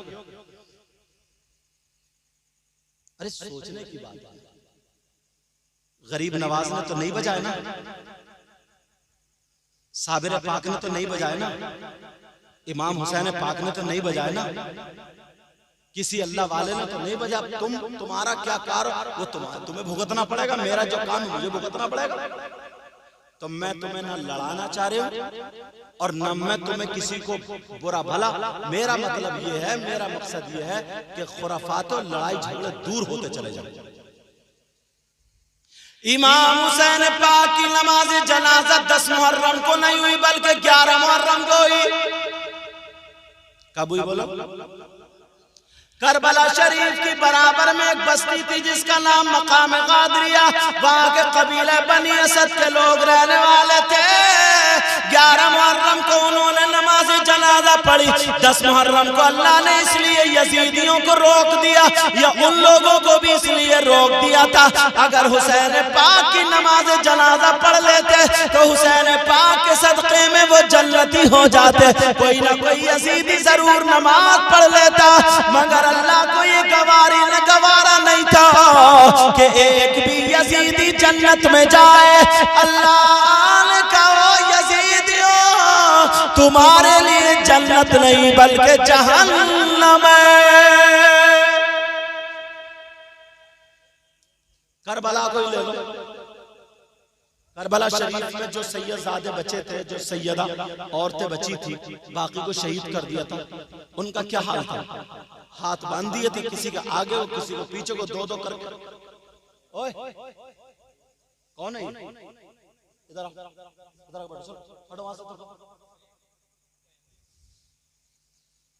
अरे सोचने की बात है। गरीब नवाज ने तो नहीं बजाया ना, साबिर पाक ने तो नहीं बजाया ना, इमाम हुसैन पाक ने तो नहीं बजाया ना, किसी अल्लाह वाले ने तो नहीं बजा। तुम्हारा क्या कार, वो तुम्हें भुगतना पड़ेगा, मेरा जो काम है मुझे भुगतना पड़ेगा। तो मैं तुम्हें ना लड़ाना चाह रही हूं और न मैं तुम्हें किसी को बुरा भला। मेरा मतलब ये है, मेरा मकसद ये है कि खुराफात और लड़ाई झगड़े दूर होते चले जाए। इमाम हुसैन पाक की नमाज जनाजा 10 मुहर्रम को नहीं हुई बल्कि 11 मुहर्रम को हुई। कब हुई बोलो? करबला शरीफ की बराबर में एक बस्ती थी जिसका नाम मकाम कादरिया। वहां के कबीले बनी असद के लोग रहने वाले थे। 11 मुहर्रम को उन्होंने नमाज जनाजा पढ़ी। 10 मुहर्रम को अल्लाह ने इसलिए यजीदियों को रोक दिया या उन लोगों को भी इसलिए रोक दिया था, अगर हुसैन पाक की नमाज जनाजा पढ़ लेते तो हुसैन पाक के सदक़े में वो जन्नती हो जाते। कोई ना कोई यजीदी जरूर नमाज पढ़ लेता, मगर अल्लाह को ये गवारा नहीं था कि एक भी यजीदी जन्नत में जाए। अल्लाह ने कहा, यजीदियों तुम्हारे लिए जन्नत नहीं बल्कि जहन्नम है। करबला को ले लो। करबला शरीफ में जो सैयदजादे बचे थे, जो सैयदा औरतें बची थी, बाकी को शहीद कर दिया था। उनका क्या हाल था? हाथ बांध दिए थे, किसी के आगे हो किसी को पीछे को, दो करके। ओए कौन है? इधर हटो वहां से,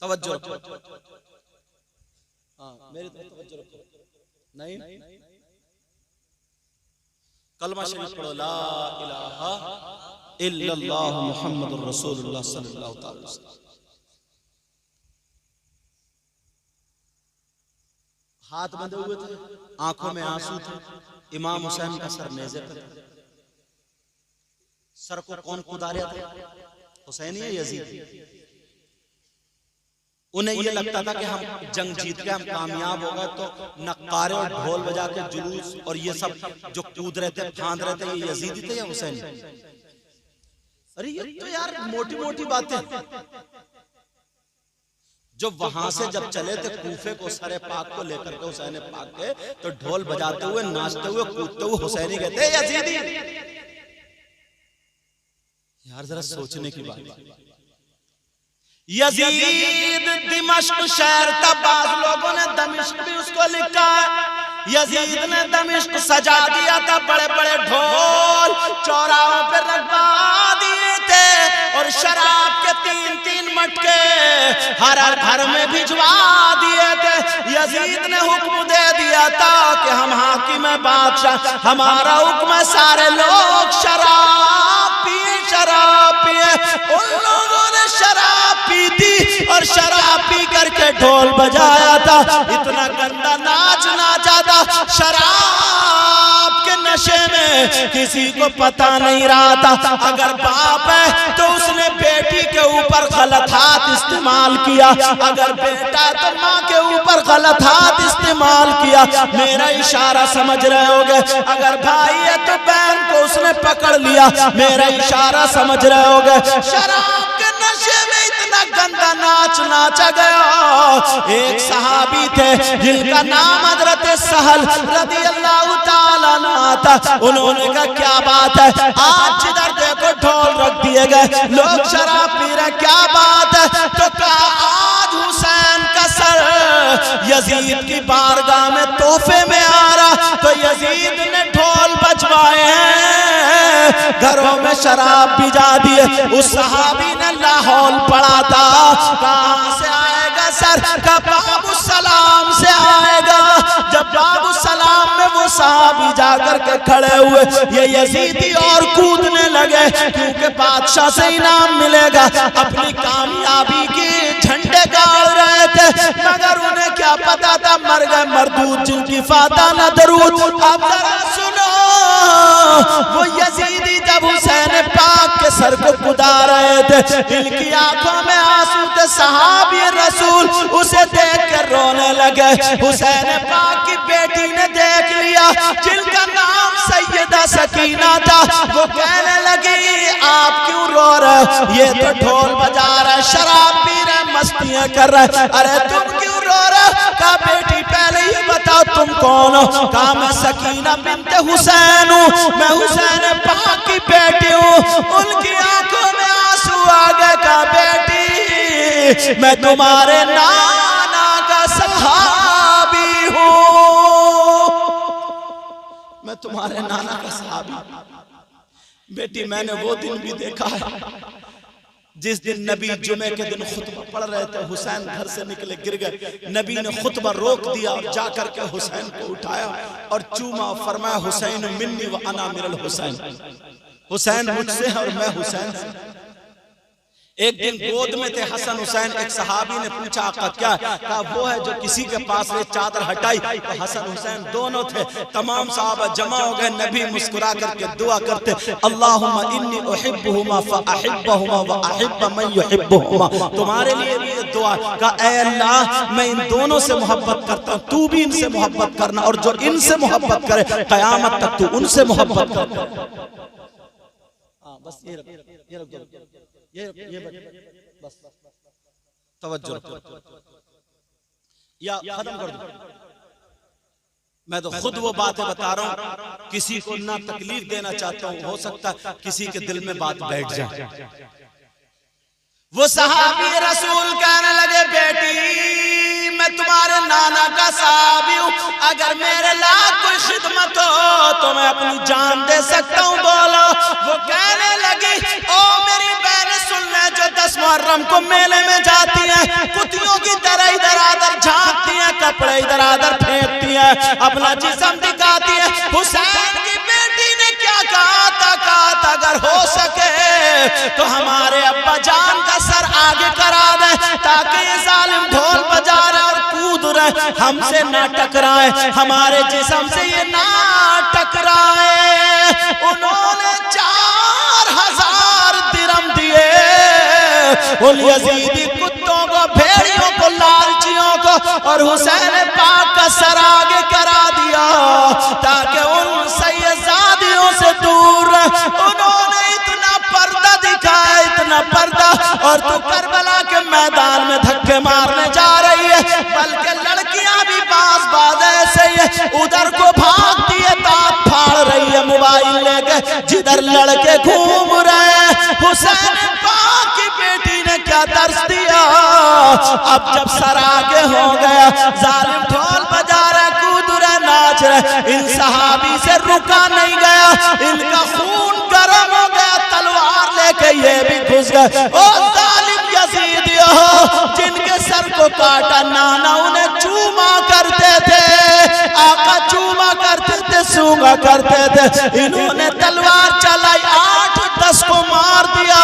तवज्जो रखो। हाँ मेरी तरफ तवज्जो रखो। नहीं कलमा शरीफ पढ़ो, ला इलाहा इल्लल्लाह मुहम्मदुर रसूलुल्लाह सल्लल्लाहु अलैहि वसल्लम। हाथ बंधे हुए थे, आंखों में आंसू थे। इमाम हुसैन का सर नेज़े पे था। सर को कौन कुदा रहा था? हुसैन या यजीद? उन्हें ये लगता था कि हम जंग जीत के हम कामयाब हो गए, तो नक्कारे और ढोल बजा के जुलूस और ये सब जो कूद रहे थे, फांद रहे थे, ये यजीदी थे या हुसैन? अरे ये तो यार मोटी मोटी बातें। जो वहां से जब चले थे कूफे को सरे पाक को लेकर के हुसैन पाक के, तो ढोल बजाते हुए, नाचते हुए, कूदते हुए हुसैनी कहते हैं यजीदी। यार जरा सोचने की बात। यजीद दिमश्क शहर था, बाज लोगों ने दमिश्क भी उसको लिखा है। यजीद ने दमिश्क सजा दिया था, बड़े बड़े ढोल चौराहों पर रखवा दिए थे और शराब के 3-3 मटके हर घर में भिजवा दिए थे। यजीद ने हुक्म दे दिया था कि हम हाकिम है, बादशाह, हमारा हुक्म है सारे लोग शराब पिए, शराब पिए। उन लोगों ने शराब पी थी और शराब पी करके ढोल बजाया था। इतना गंदा नाच नाचा था, शराब के नशे में किसी को पता नहीं रहा था। अगर बाप है तो उसने बेटी के ऊपर गलत हाथ इस्तेमाल किया, अगर बेटा है तो माँ के ऊपर गलत हाथ इस्तेमाल किया। मेरा इशारा समझ रहे होगे? अगर भाई है तो बहन को उसने पकड़ लिया। मेरा इशारा समझ रहे होगे? शराब के नशे में इतना गंदा नाच नाचा गया। एक सहाबी थे जिनका नाम हजरत सहल रदियल्लाहु ताला अन्हु था। उन्होंने कहा क्या बात है, आज जिधर देखो ढोल रख दिए गए, लोग शराब पी रहे, क्या बात है? तो कहा आज हुसैन का सर यजीद की बारगाह में तोहफे में आ रहा, तो यजीद ने ढोल बजवाए हैं, घरों में शराब भिजा दिए। उस सहाबी ने लाहौल पड़ा था, कहां से आएगा सर? का बाबू सलाम से आएगा। जब बाबू सलाम में वो साहबी जाकर के खड़े हुए, ये यजीदी और कूदने लगे क्योंकि बादशाह से इनाम मिलेगा। अपनी कामयाबी के झंडे गाड़ रहे थे, मगर उन्हें क्या पता था मर गए मरदूद जिनकी फाता न दरूद। अब जरा सुनो, वो यजीदी जब हुसैन पाक के सर को कुदा रहे थे, इनकी आंखों में आंसू थे। सहाबी रसूल उसे देख कर रोने लगे। हुसैन पाक की बेटी ने देख लिया, जिनका नाम सैयदा सकीना था, वो कहने लगी आप क्यों रो रहे? ये तो ढोल बजा रहे, शराब पी रहे, मस्तियां कर रहे, अरे तुम क्यों रो रहे? कहा बेटी पहले ये बताओ तुम कौन हो? कहा मैं सकीना बिन्त हुसैन हूँ, मैं हुसैन पाक की बेटी हूँ। उनकी आंखों में आंसू आ गए। कहा बेटी मैं तुम्हारे नाना का सहाबी हूँ, मैं तुम्हारे नाना का सहाबी। बेटी मैंने वो दिन भी देखा है जिस दिन नबी जुमे के दिन खुतबा पढ़ रहे थे, हुसैन घर से निकले गिर गए। नबी ने खुतबा रोक दिया और जाकर के हुसैन को उठाया और चूमा, फरमाया हुसैन मिन्नी व अना मिनल हुसैन, हुसैन मुझसे और मैं हुसैन से। एक दिन गोद में थे हसन हुसैन। एक सहाबी ने पूछा आका क्या? कहा वो है जो किसी के पास से चादर हटाई तो हसन हुसैन दोनों थे। तमाम सहाबा जमा हो गए। नबी मुस्कुरा करके दुआ करते, अल्लाहुम्मा इन्नी उहिब्बुहुमा फअहिब्बहुमा व अहिब्ब मन युहिब्बुहुमा। तुम्हारे लिए भी ये दुआ। कहा ऐ अल्लाह मैं इन दोनों से मोहब्बत करता हूँ, तू भी इनसे मोहब्बत करना, और जो इनसे मोहब्बत करे क़यामत तक तू उनसे मोहब्बत कर। बस ये बस तवज्जो या खत्म कर दो। मैं तो खुद वो बातें बता रहा हूं, किसी को ना तकलीफ देना चाहता हूं, हो सकता है किसी के दिल में बात बैठ जाए। वो सहाबी रसूल कहने लगे बेटी मैं तुम्हारे नाना का सहाबी हूं, अगर मेरे लायक कोई खिदमत हो तो मैं अपनी जान दे सकता हूं, बोलो। वो कहने लगी ओ मेरी बहन सुन ले, जो 10 मुहर्रम को मेले में जाती हैं, कुतियों की तरह इधर आधर झांकती हैं, कपड़े इधर आधर फेंकती हैं, अपना जिस्म दिखाती है। हुसैन की बेटी ने क्या कहा था? कहा था अगर हो सके तो हमारे अब्बा जान का सर आगे करा दे ताकि ये जालिम ढोल बजा रहे और कूद रहे हमसे ना टकराए, हमारे जिस्म से ये ना टकराए। उन्होंने 4000 दिरहम दिए उन यजीदी कुत्तों को, भेड़ियों को, लालचियों को, और हुसैन पाक का सर आगे करा दिया ताकि उन सैयदादियों से दूर रहे। उन्होंने इतना पर्दा दिखाया, इतना पर्दा, और तू करबला के मैदान में धक्के मारने जा रही है, बल्कि लड़कियां भी बाज बाज ऐसे ही है, उधर को भागती है, दांत फाड़ रही है मोबाइल लेके, जिधर लड़के घूम रहे हैं। हुसैन पाक की बेटी ने क्या दर्श दिया? अब जब सर आगे हो गया, जालिम ढोल बजा रहे, कूद रहे, नाच रहे, इन सहाबी से रुका नहीं गया, इनका खून गर्म हो गया, तलवार लेके ये भी घुस गए। ओ जालिम यजीदियों, जिनके सर को काटा नाना उन्हें चूमा करते थे, आका चूमा करते थे, सूंघा करते थे, इन्होंने तलवार चलाई, 8-10 को मार दिया,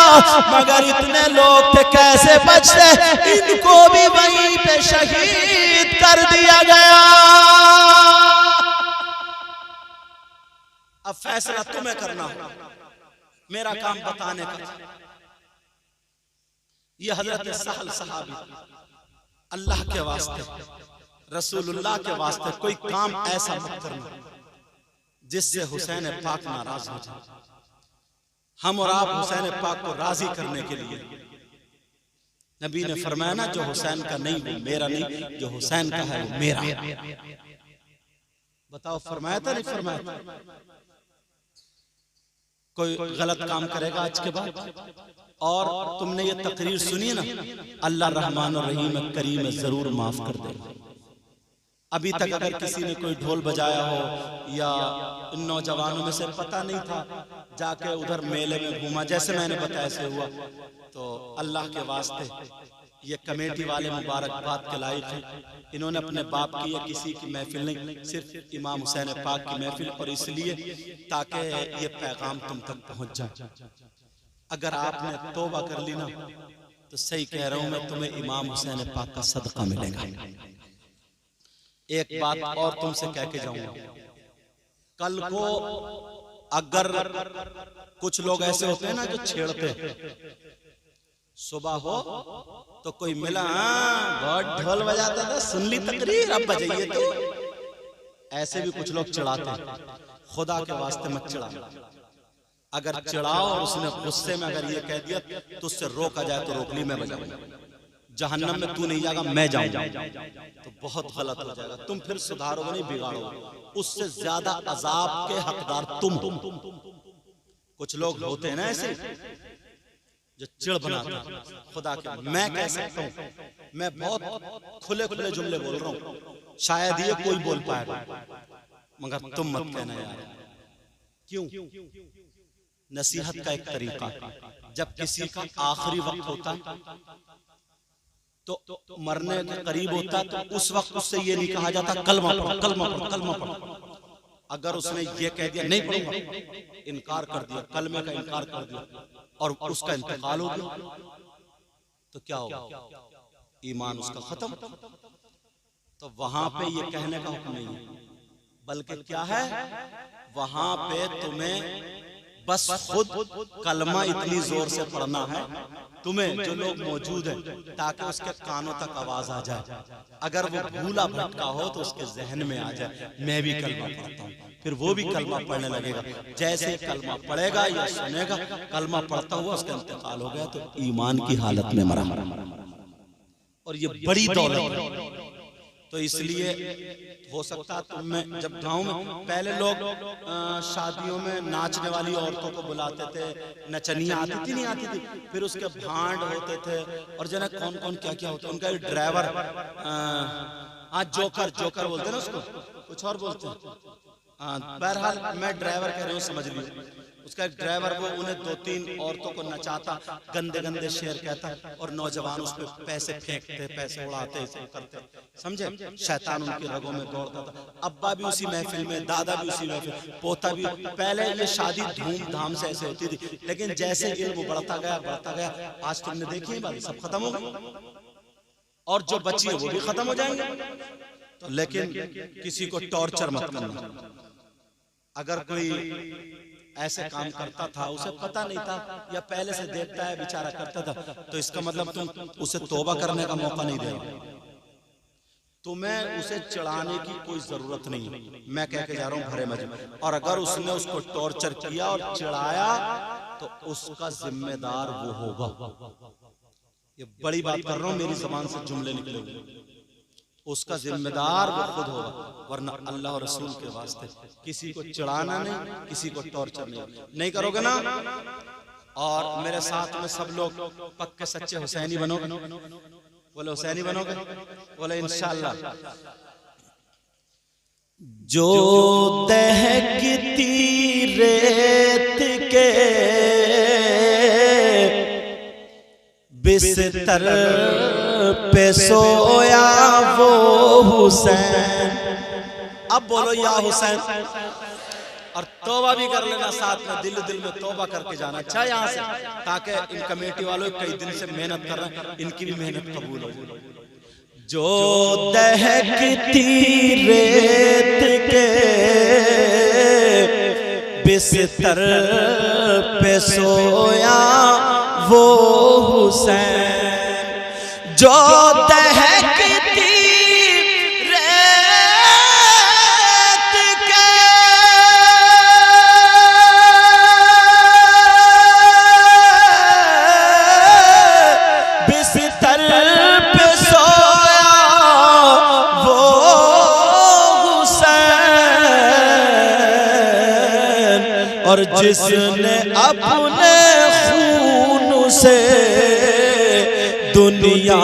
मगर इतने लोग थे कैसे बचते? इनको भी वहीं पे शहीद कर दिया गया। अब फैसला तुम्हें करना हो, मेरा काम बताने का। ये हजरत सहल सहाबी अल्लाह के वास्ते, रसूलुल्लाह के वास्ते कोई काम ऐसा मत करना जिससे हुसैन पाक नाराज हो जाए। हम और आप हुसैन पाक को राजी करने के लिए, नबी ने फरमाया ना जो हुसैन का नहीं वो मेरा नहीं, जो हुसैन का है वो मेरा। बताओ फरमाया था नहीं फरमाया? कोई गलत काम करेगा आज के बाद, और तुमने ये तकरीर सुनी ना, अल्लाह रहमान और रहीम करीम जरूर माफ कर देगा। अभी तक अगर किसी ने कोई ढोल बजाया हो या इन नौजवानों में से पता नहीं था, जाके उधर मेले में घूमा, जैसे मैंने बताया ऐसे हुआ, तो अल्लाह के वास्ते ये कमेटी वाले मुबारकबाद के लायक हैं। इन्होंने अपने बाप की या किसी की महफिल नहीं, सिर्फ इमाम हुसैन पाक की महफिल, और इसलिए ताकि ये पैगाम तुम तक पहुंच जाए। अगर आपने तौबा कर ली ना तो सही कह रहा हूं मैं, तुम्हें इमाम हुसैन पाक का सदका मिलेगा। एक बात और तुमसे कह के जाऊंगा, कल को अगर कुछ लोग ऐसे होते हैं ना जो छेड़ते, सुबह हो तो कोई मिला, बहुत ढोल बजाता था, सुन ली तकरीर, अब बजाइए तो, ऐसे भी कुछ लोग चिढ़ाते। खुदा के वास्ते मत चिढ़ाओ। अगर चिढ़ाओ और उसने गुस्से में अगर ये कह दिया तो उससे रोका जाए तो रोक ली, मैं बजाऊंगा। जहन्नम में तू नहीं जाएगा, मैं जाऊंगा, तो बहुत गलत हो जाएगा। तुम फिर सुधारोगे नहीं, बिगाड़ोगे। उससे ज्यादा अजाब के हकदार तुम हो। कुछ लोग होते हैं ना ऐसे जो चिड़ बनाते हैं खुदा के। मैं कह सकता हूं, मैं बहुत खुले खुले जुमले बोल रहा हूं, शायद ये कोई बोल पाएगा, मगर तुम मत कहना यार। क्यों? नसीहत का एक तरीका, जब किसी का आखिरी वक्त होता तो मरने के करीब होता तो उस वक्त उससे ये नहीं कहा जाता कलमा पढ़ो, कलमा पढ़ो, कलमा पढ़ो। अगर उसने ये कह दिया नहीं पढ़ूंगा, इनकार कर दिया, कलमे का इनकार कर दिया और उसका इंतकाल हो गया, तो क्या होगा? ईमान उसका खत्म। तो वहां पे ये कहने का हुक्म नहीं है, बल्कि क्या है, वहां पे तुम्हें बस खुद कलमा इतनी जोर से पढ़ना है तुम्हें, जो लोग मौजूद हैं, ताकि उसके कानों तक आवाज आ जाए। अगर वो भूला भटका हो तो उसके जहन में आ जाए मैं भी कलमा पढ़ता हूँ, फिर वो भी कलमा पढ़ने लगेगा। जैसे कलमा पढ़ेगा या सुनेगा, कलमा पढ़ता हुआ उसका इंतकाल हो गया, तो ईमान की हालत में मरा। और ये बड़ी दौलत है। तो इसलिए हो सकता तुम में, जब गांव में पहले लोग शादियों में नाचने वाली औरतों को बुलाते थे, नचनियां आती थी नहीं आती थी, फिर उसके भांड होते थे और जना कौन कौन क्या क्या होता, उनका ड्राइवर, आज जोकर, जोकर बोलते ना उसको, कुछ और बोलते हैं। बहरहाल मैं ड्राइवर कह रहा हूँ, समझ लीजिए। उसका एक ड्राइवर, वो उन्हें 2-3 औरतों को नचाता, गंदे गंदे शेर कहता, और नौजवान उस पे पैसे फेंकते, पैसे उड़ाते, करते, समझे? शैतान उनकी रगों में दौड़ता था। अब्बा भी उसी महफिल में, दादा भी उसी महफिल, पोता भी। पहले ये शादी धूमधाम से ऐसे होती थी, लेकिन जैसे इल्म बढ़ता गया बढ़ता गया, आज तुमने देखी है बात, सब खत्म हो गई, और जो बची है वो भी खत्म हो जाएंगे। तो लेकिन किसी को टॉर्चर मत करना। अगर कोई ऐसे काम करता था, उसे पता नहीं था या पहले से देखता है बेचारा करता था, तो इसका मतलब तुम उसे तौबा करने का मौका नहीं देगा। तुम्हें उसे चढ़ाने की कोई जरूरत नहीं है, मैं कह के जा रहा हूं भरे मजे। और अगर उसने उसको टॉर्चर किया और चढ़ाया तो उसका जिम्मेदार वो होगा। ये बड़ी बात कर रहा हूं, मेरी जबान से जुमले निकलेंगे। उसका जिम्मेदार वो खुद होगा, वरना अल्लाह और रसूल के वास्ते किसी को चढ़ाना नहीं, किसी को टॉर्चर नहीं करोगे ना। और मेरे साथ में सब लोग पक्के सच्चे हुसैनी बनोगे, बोले हुसैनी बनोगे, बोले इंशाअल्लाह। जो दहकती रेत के बिस्तर पे सोया वो हुसैन। अब बोलो या हुसैन, और तौबा भी कर लेना साथ में, दिल दिल में तौबा करके जाना। अच्छा यहाँ से, ताकि इन कमेटी वालों कई दिन से मेहनत कर रहे हैं, इनकी भी मेहनत कबूल हो। जो दहकती रेत के बिस्तर पे सोया वो हुसैन, जो दहकती रेत के बिस्तर पे सोया वो हुसैन, और जिसने अपने खून से दुनिया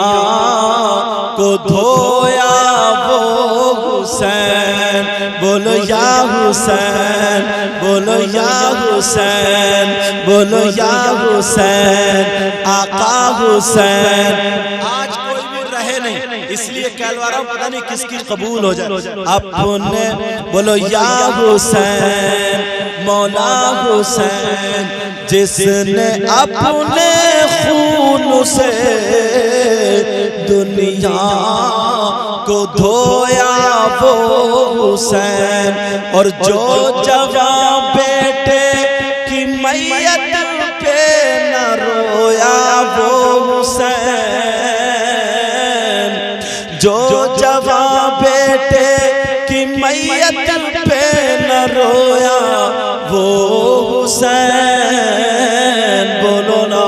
को धोया वो हुसैन। बोलो या हुसैन, बोलो या हुसैन, बोलो या हुसैन, आका हुसैन। आज कोई भी रहे नहीं, इसलिए कहलवा रहा हूं, पता नहीं किसकी कबूल हो जाए। अपने बोलो या हुसैन, मौला हुसैन, जिसने अपने खून से दुनिया को धोया वो हुसैन, और जो जवां बेटे की मैयत पे न रोया वो हुसैन, जो जवां बेटे की मैयत पे न रोया वो हुसैन। बोलो ना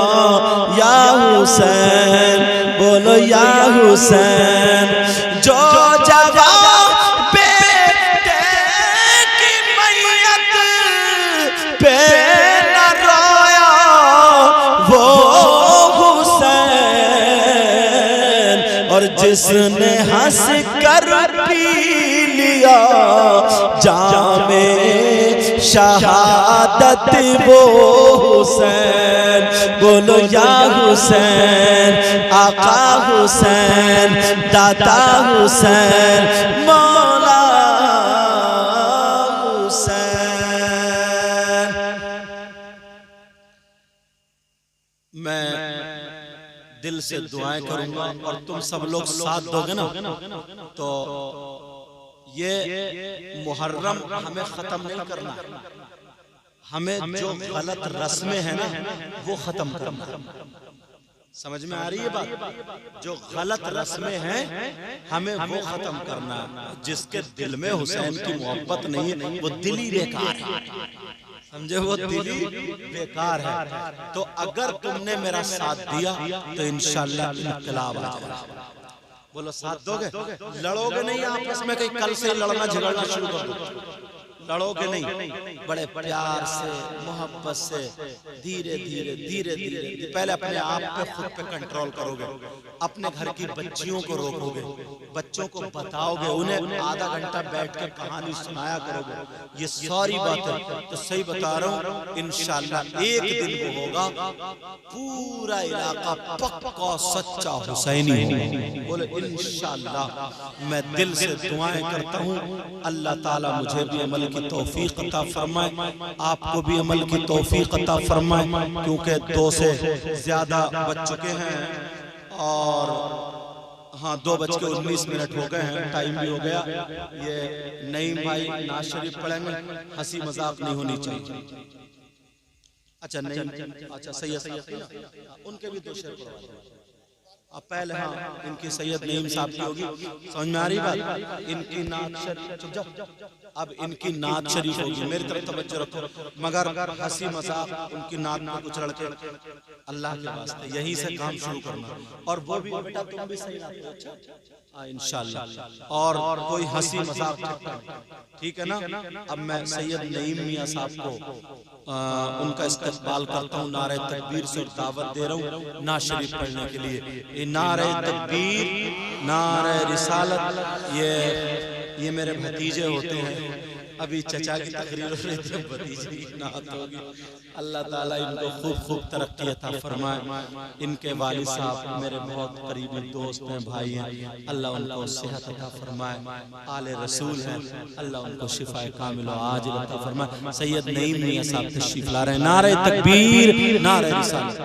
या हुसैन, बोलो या हुसैन, जो जवान बेटे की मैयत पे न रोया वो हुसैन, और जिसने हंस कर पी लिया जामे शहादत वो हुसैन। बोलो या हुसैन, आका हुसैन, दादा हुसैन, मौला हुसैन। मैं दिल से दुआएं करूंगा और तुम सब लोग साथ दोगे ना, तो ये मुहर्रम हमें खत्म नहीं करना, हमें जो गलत रस्में हैं ना वो खत्म करना। समझ में आ रही है बात? जो गलत रस्में हैं हमें वो खत्म करना। जिसके दिल में हुसैन की मोहब्बत नहीं है वो दिल ही बेकार है, समझे? वो दिल ही बेकार है। तो अगर तुमने मेरा साथ दिया तो इंशाअल्लाह इनकलाब आ जाएगा। बोलो साथ दोगे? लड़ोगे नहीं आपस में, कहीं कल से लड़ना झगड़ना शुरू कर दो। लड़ोगे नहीं, बड़े प्यार से मोहब्बत से धीरे धीरे धीरे धीरे पहले अपने आप पे खुद पे कंट्रोल करोगे, अपने घर की बच्चियों को रोकोगे, बच्चों को बताओगे, उन्हें आधा घंटा बैठ के कहानी सुनाया करोगे। ये सारी बातें तो सही बता रहा हूँ, इंशाअल्लाह एक दिन वो होगा पूरा इलाका पक्का सच्चा हुसैनी होगा। बोले इंशाअल्लाह। मैं दिल से दुआएं करता हूँ अल्लाह ताला मुझे भी अमल की तौफीक अता फरमाए, आपको भी अमल की तौफीक अता फरमाए, क्योंकि 2 से ज्यादा बज चुके हैं और हाँ 2:19 हो गए हैं, टाइम भी हो गया। ये नईम भाई नाज शरीफ पढ़ेंगे, हंसी मजाक नहीं होनी चाहिए। अच्छा नहीं, अच्छा सैयद उनके भी 2 शेर पढ़वा। अब पहले हाँ इनकी सैयद नईम साहब की होगी, समझ में आ रही बात? इनकी नात शरीफ, अब इनकी नात शरीफ होगी, मेरी तरफ तवज्जो रखो। मगर हंसी मजाक उनकी नात में कुछ लड़के अल्लाह के वास्ते यहीं से काम शुरू करना। और वो भी बेटा तुम भी सही नाते हो, अच्छा इंशाअल्लाह। और कोई हंसी मजाक ठीक है ना? अब मैं सैयद नईम मियां साहब को उनका इस्तकबाल करता हूँ, नारे तकबीर से दावत दे रहा हूँ नाज शरीफ पढ़ने के लिए। नारे तकबीर, नारे रिसालत, ये मेरे भतीजे होते हैं। अभी चचा की तकरीर हो रही थी, भतीजे की नात होगी। अल्लाह ताला इनको खूब खूब तरक्की अता फरमाए। इनके वालिद साहब मेरे बहुत करीबी दोस्त हैं, भाई हैं। अल्लाह उनको सेहत अता फरमाए, आले रसूल हैं, अल्लाह उनको शिफाए कामिल व आजिल अता फरमाए। सैयद नईम मियां साहब तशरीफ ला रहे हैं। नारे तकबीर, नारे रिसालत।